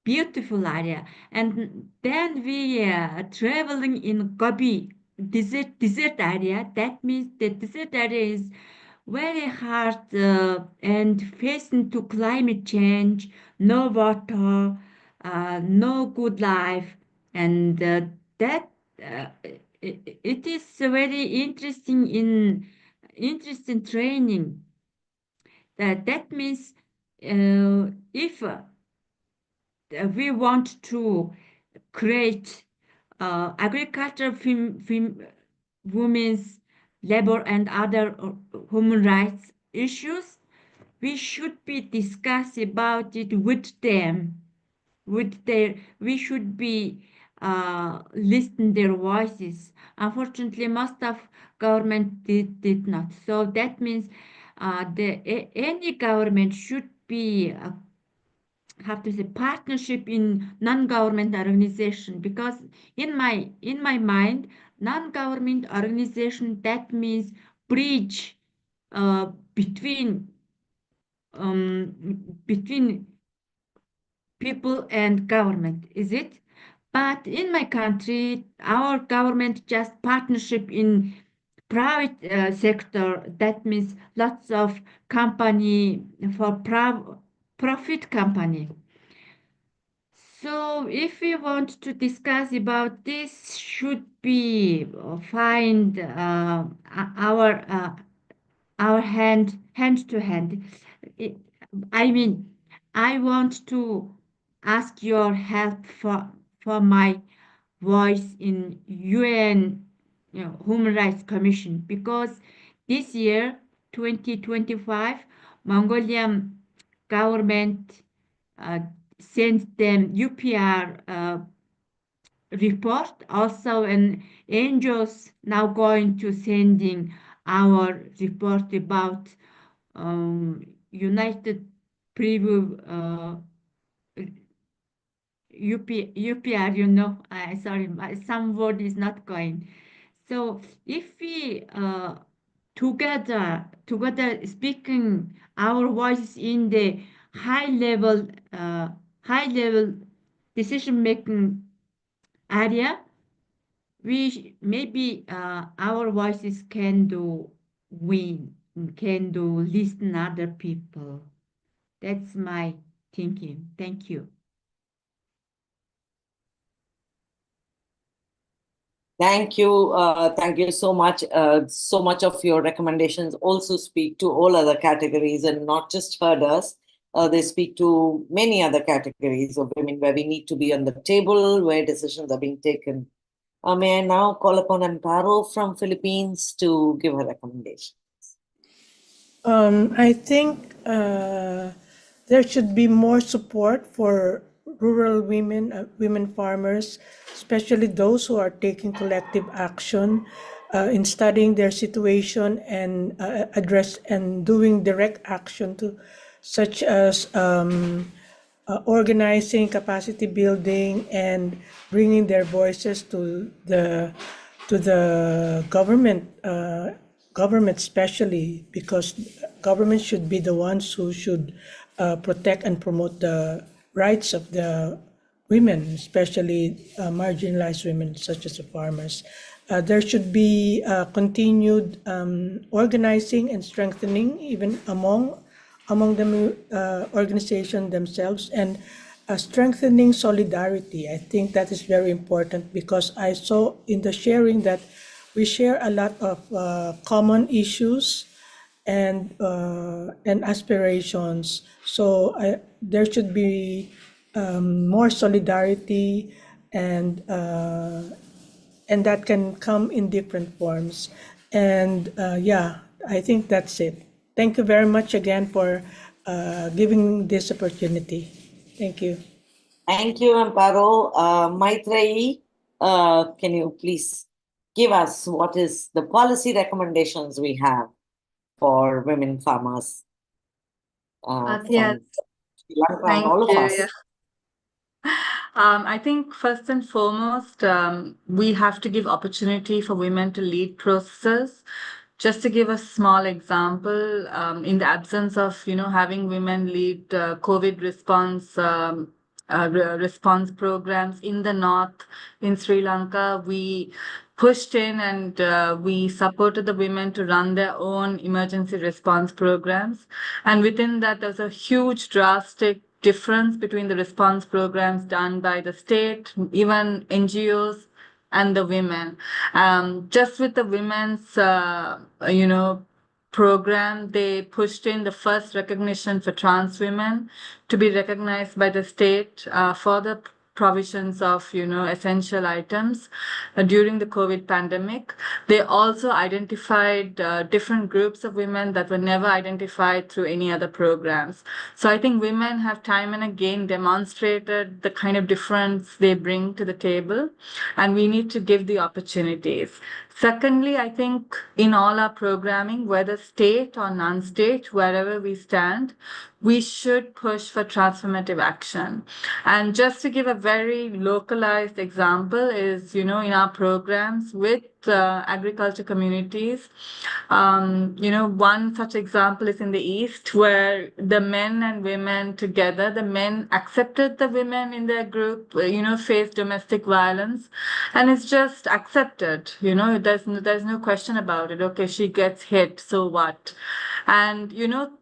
[SPEAKER 2] beautiful area. And then we traveling in Gobi desert area. That means the desert area is very hard and facing to climate change, no water, no good life, and that it is very interesting training. That means if we want to create agriculture, women's labor and other human rights issues, we should be discuss about it with them, we should be listen their voices. Unfortunately, most of government did not. So that means any government should be have to say partnership in non-government organization, because in my mind, non-government organization, that means bridge between between people and government, is it? But in my country, our government just partnership in private sector. That means lots of company for profit company. So if we want to discuss about this, should be find our hand to hand. I mean, I want to ask your help for my voice in UN, Human Rights Commission, because this year, 2025, Mongolian government sent them UPR report also, and NGOs now going to sending our report about United Preview UPR, sorry, some word is not going. So if we together speaking our voices in the high level decision making area, we maybe our voices can do listen other people. That's my thinking. Thank you.
[SPEAKER 3] Thank you so much. So much of your recommendations also speak to all other categories and not just herders. They speak to many other categories of women where we need to be on the table, where decisions are being taken May I now call upon Amparo from Philippines to give her recommendation?
[SPEAKER 9] I think there should be more support for rural women, women farmers, especially those who are taking collective action in studying their situation and address and doing direct action to, such as organizing, capacity building, and bringing their voices to the government, government especially, because government should be the ones who should protect and promote the rights of the women, especially marginalized women such as the farmers. There should be continued organizing and strengthening even among the organization themselves, and strengthening solidarity. I think that is very important because I saw in the sharing that we share a lot of common issues and aspirations. So there should be more solidarity, and that can come in different forms. And yeah, I think that's it. Thank you very much again for giving this opportunity. Thank you.
[SPEAKER 3] Thank you, Amparo. Maitreyi, can you please give us what is the policy recommendations we have for women farmers
[SPEAKER 10] Yes,
[SPEAKER 3] from Sri Lanka and
[SPEAKER 10] thank
[SPEAKER 3] all of
[SPEAKER 10] you.
[SPEAKER 3] us?
[SPEAKER 10] Yeah. I think first and foremost, we have to give opportunity for women to lead processes. Just to give a small example, in the absence of having women lead COVID response programs in the north in Sri Lanka, we pushed in and we supported the women to run their own emergency response programs. And within that, there's a huge drastic difference between the response programs done by the state, even NGOs, and the women. Just with the women's, program, they pushed in the first recognition for trans women to be recognized by the state for the provisions of essential items during the COVID pandemic. They also identified different groups of women that were never identified through any other programs. So I think women have time and again demonstrated the kind of difference they bring to the table, and we need to give the opportunities. Secondly, I think in all our programming, whether state or non-state, wherever we stand, we should push for transformative action. And just to give a very localized example is, in our programs with agriculture communities, one such example is in the East where the men and women together, the men accepted the women in their group, face domestic violence, and it's just accepted, there's no question about it. Okay, she gets hit, so what? And,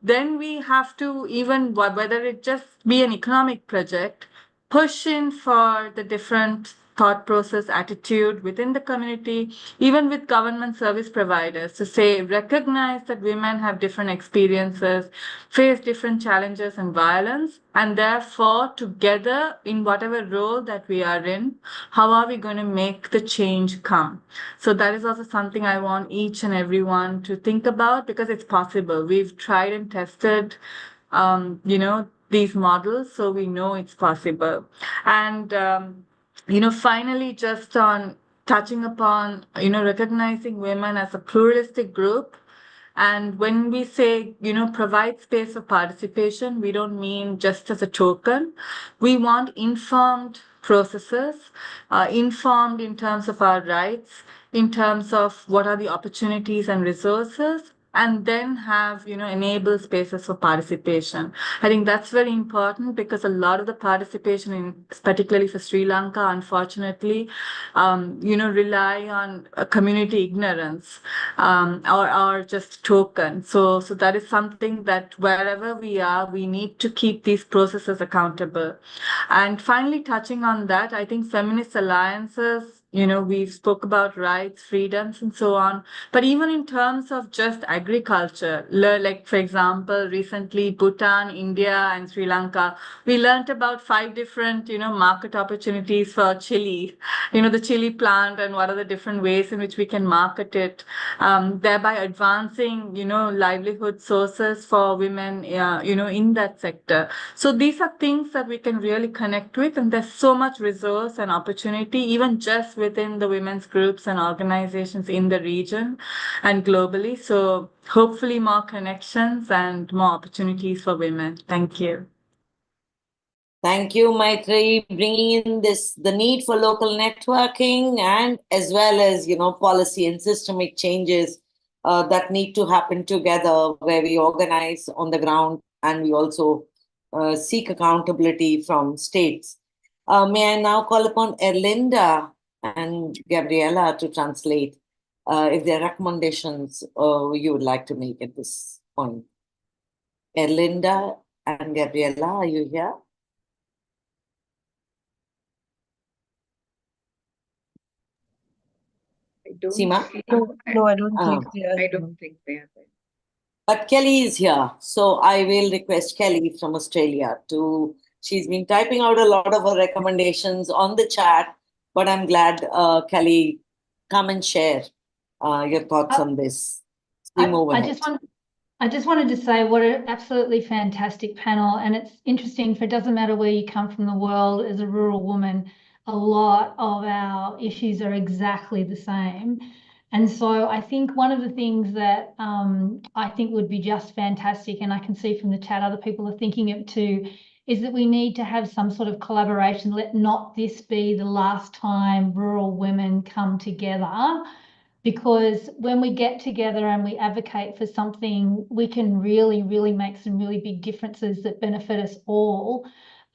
[SPEAKER 10] then we have to, even whether it just be an economic project, push in for the different thought process, attitude within the community, even with government service providers, to say, recognize that women have different experiences, face different challenges and violence, and therefore together in whatever role that we are in, how are we going to make the change come? So that is also something I want each and everyone to think about, because it's possible. We've tried and tested these models, so we know it's possible. And finally, just on touching upon recognizing women as a pluralistic group. And when we say, provide space of participation, we don't mean just as a token. We want informed processes, informed in terms of our rights, in terms of what are the opportunities and resources, and then have, enable spaces for participation. I think that's very important, because a lot of the participation, particularly for Sri Lanka, unfortunately, rely on community ignorance or just token. So that is something that wherever we are, we need to keep these processes accountable. And finally, touching on that, I think feminist alliances we spoke about rights, freedoms, and so on. But even in terms of just agriculture, like for example, recently Bhutan, India, and Sri Lanka, we learned about 5 different, market opportunities for chili, the chili plant, and what are the different ways in which we can market it, thereby advancing, livelihood sources for women, in that sector. So these are things that we can really connect with, and there's so much resource and opportunity, even just within the women's groups and organizations in the region and globally. So hopefully more connections and more opportunities for women. Thank you.
[SPEAKER 3] Thank you, Maitri, bringing in the need for local networking and as well as, policy and systemic changes that need to happen together, where we organize on the ground and we also seek accountability from states. May I now call upon Erlinda and Gabriela to translate if there are recommendations you would like to make at this point. Erlinda and Gabriela, are you here? Seema?
[SPEAKER 6] No, I don't think they are.
[SPEAKER 1] I don't think they are there.
[SPEAKER 3] But Kelly is here, so I will request Kelly from Australia to. She's been typing out a lot of her recommendations on the chat, but I'm glad, Kelly, come and share your thoughts on this.
[SPEAKER 4] I just wanted to say what an absolutely fantastic panel, and it's interesting, for it doesn't matter where you come from the world as a rural woman, a lot of our issues are exactly the same. And so I think one of the things that I think would be just fantastic, and I can see from the chat other people are thinking it too, is that we need to have some sort of collaboration. Let not this be the last time rural women come together, because when we get together and we advocate for something, we can really, really make some really big differences that benefit us all.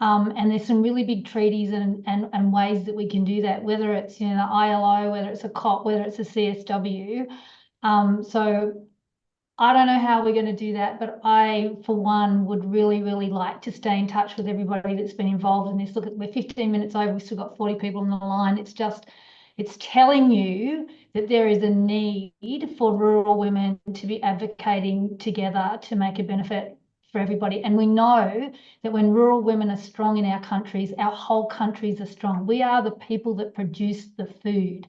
[SPEAKER 4] And there's some really big treaties and ways that we can do that, whether it's the ILO, whether it's a COP, whether it's a CSW. So I don't know how we're going to do that, but I, for one, would really, really like to stay in touch with everybody that's been involved in this. Look, we're 15 minutes over, we've still got 40 people on the line. It's telling you that there is a need for rural women to be advocating together to make a benefit for everybody. And we know that when rural women are strong in our countries, our whole countries are strong. We are the people that produce the food.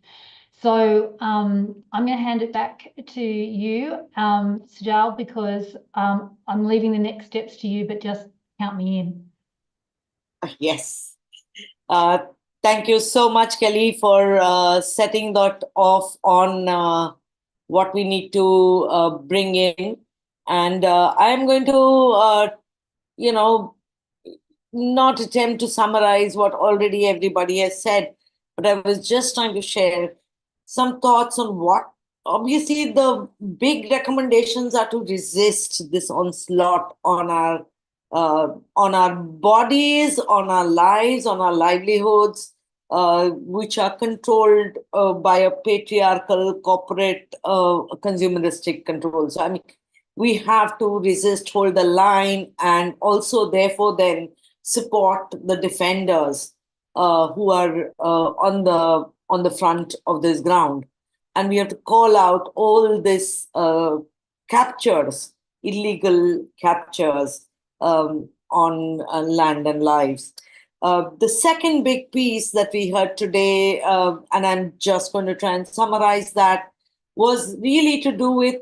[SPEAKER 4] So I'm going to hand it back to you, Sajal, because I'm leaving the next steps to you, but just count me in.
[SPEAKER 3] Yes. Thank you so much, Kelly, for setting that off on what we need to bring in. And I am going to, not attempt to summarize what already everybody has said, but I was just trying to share some thoughts on what, obviously, the big recommendations are to resist this onslaught on our bodies, on our lives, on our livelihoods, which are controlled by a patriarchal corporate consumeristic control. So, I mean, we have to resist, hold the line, and also, therefore, then support the defenders who are on the front of this ground. And we have to call out all this captures, illegal captures on land and lives. The second big piece that we heard today, and I'm just going to try and summarize that, was really to do with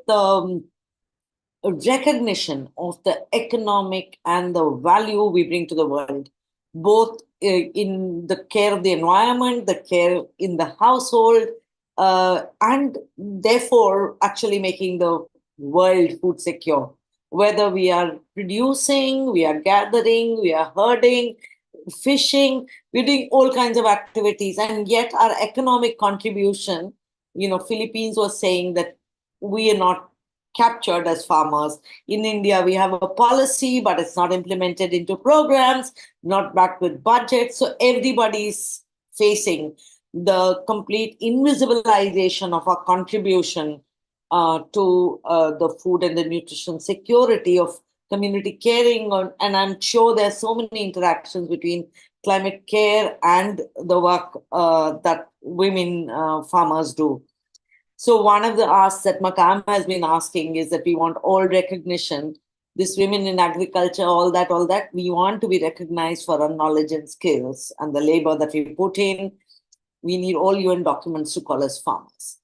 [SPEAKER 3] recognition of the economic and the value we bring to the world, both in the care of the environment, the care in the household, and therefore actually making the world food secure. Whether we are producing, we are gathering, we are herding, fishing, we're doing all kinds of activities, and yet our economic contribution, Philippines was saying that we are not captured as farmers. In India, we have a policy, but it's not implemented into programs, not backed with budgets. So everybody's facing the complete invisibilization of our contribution to the food and the nutrition security of community caring, and I'm sure there's so many interactions between climate care and the work that women farmers do. So one of the asks that MAKAAM has been asking is that we want all recognition. This women in agriculture, all that, we want to be recognized for our knowledge and skills and the labor that we put in. We need all UN documents to call us farmers.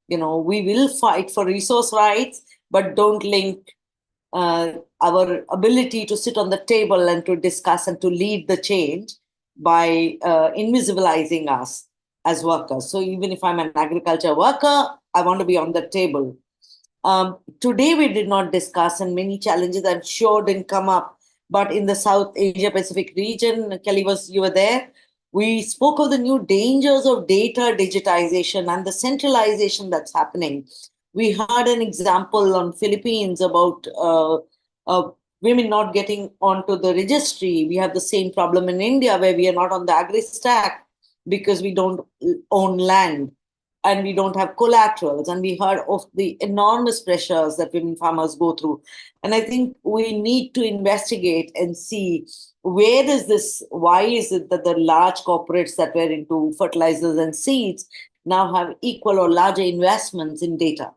[SPEAKER 3] We will fight for resource rights, but don't link our ability to sit on the table and to discuss and to lead the change by invisibilizing us as workers. So even if I'm an agriculture worker, I want to be on the table. Today we did not discuss, and many challenges I'm sure didn't come up, but in the South Asia Pacific region, Kelly, you were there. We spoke of the new dangers of data digitization and the centralization that's happening. We heard an example on Philippines about women not getting onto the registry. We have the same problem in India where we are not on the agri stack because we don't own land and we don't have collaterals. And we heard of the enormous pressures that women farmers go through. And I think we need to investigate and see why is it that the large corporates that were into fertilizers and seeds now have equal or larger investments in data.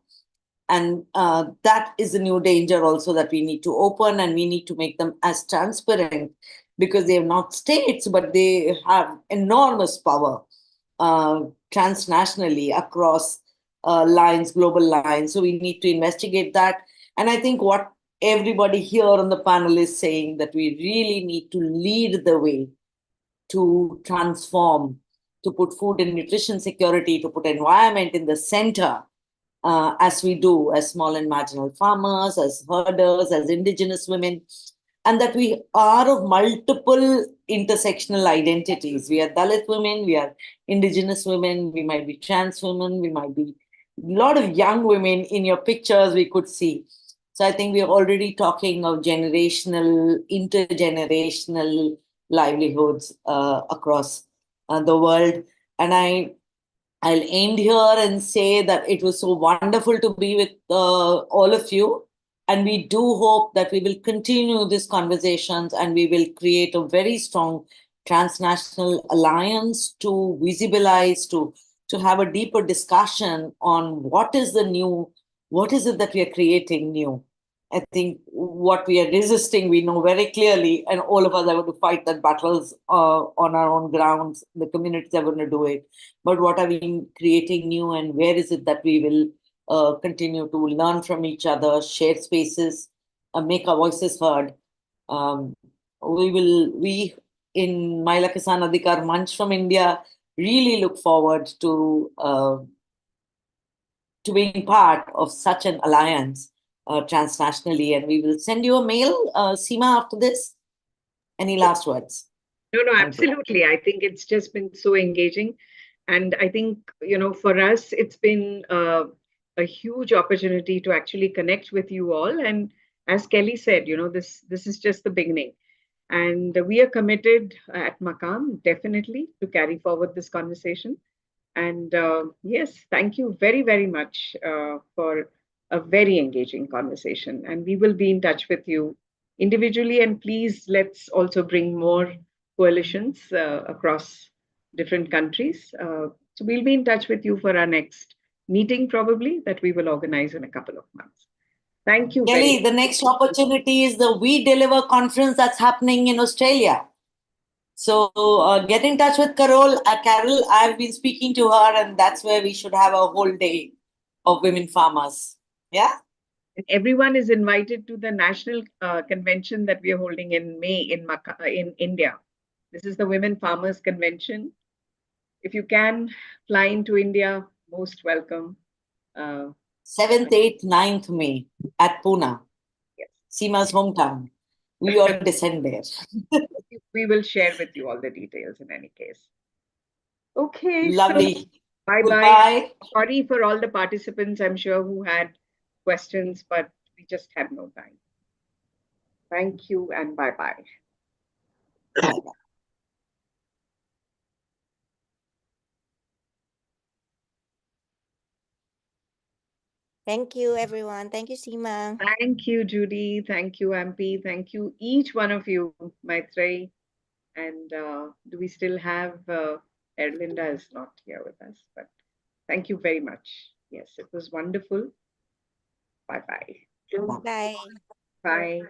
[SPEAKER 3] And that is a new danger also that we need to open, and we need to make them as transparent, because they are not states, but they have enormous power transnationally across lines, global lines. So we need to investigate that. And I think what everybody here on the panel is saying, that we really need to lead the way to transform, to put food and nutrition security, to put environment in the center, as we do as small and marginal farmers, as herders, as indigenous women, and that we are of multiple intersectional identities. We are Dalit women, we are indigenous women, we might be trans women, we might be a lot of young women in your pictures we could see. So I think we are already talking of generational, intergenerational livelihoods across the world. And I'll end here and say that it was so wonderful to be with all of you. And we do hope that we will continue these conversations, and we will create a very strong transnational alliance to visibilize, to have a deeper discussion on what is the new, what is it that we are creating new. I think what we are resisting, we know very clearly, and all of us are going to fight that battles on our own grounds. The communities are going to do it. But what are we creating new, and where is it that we will continue to learn from each other, share spaces, make our voices heard? We in Mahila Kisan Adhikar Manch from India really look forward to being part of such an alliance transnationally. And we will send you a mail, Seema, after this. Any last words?
[SPEAKER 1] No, absolutely. I think it's just been so engaging. And I think, for us, it's been a huge opportunity to actually connect with you all. And as Kelly said, this is just the beginning. And we are committed at MAKAAM, definitely, to carry forward this conversation. And yes, thank you very, very much for a very engaging conversation. And we will be in touch with you individually. And please, let's also bring more coalitions across different countries. So we'll be in touch with you for our next meeting, probably, that we will organize in a couple of months. Thank you.
[SPEAKER 3] Kelly, the next opportunity is the We Deliver conference that's happening in Australia. So get in touch with Carol. Carol, I've been speaking to her, and that's where we should have a whole day of women farmers. Yeah?
[SPEAKER 1] And everyone is invited to the national convention that we are holding in May in India. This is the Women Farmers Convention. If you can fly into India, most welcome.
[SPEAKER 3] 7th, 8th, 9th May at Pune.
[SPEAKER 1] Yes.
[SPEAKER 3] Seema's hometown. We all descend there.
[SPEAKER 1] We will share with you all the details in any case. Okay.
[SPEAKER 3] Lovely.
[SPEAKER 1] So bye-bye. Sorry for all the participants, I'm sure, who had questions, but we just had no time. Thank you and bye-bye.
[SPEAKER 3] Bye-bye.
[SPEAKER 11] Thank you, everyone. Thank you, Seema.
[SPEAKER 1] Thank you, Judy. Thank you, MP. Thank you, each one of you, Maitreyi. And do we still have Erlinda is not here with us, but thank you very much. Yes, it was wonderful. Bye-bye.
[SPEAKER 11] Bye.
[SPEAKER 1] Bye.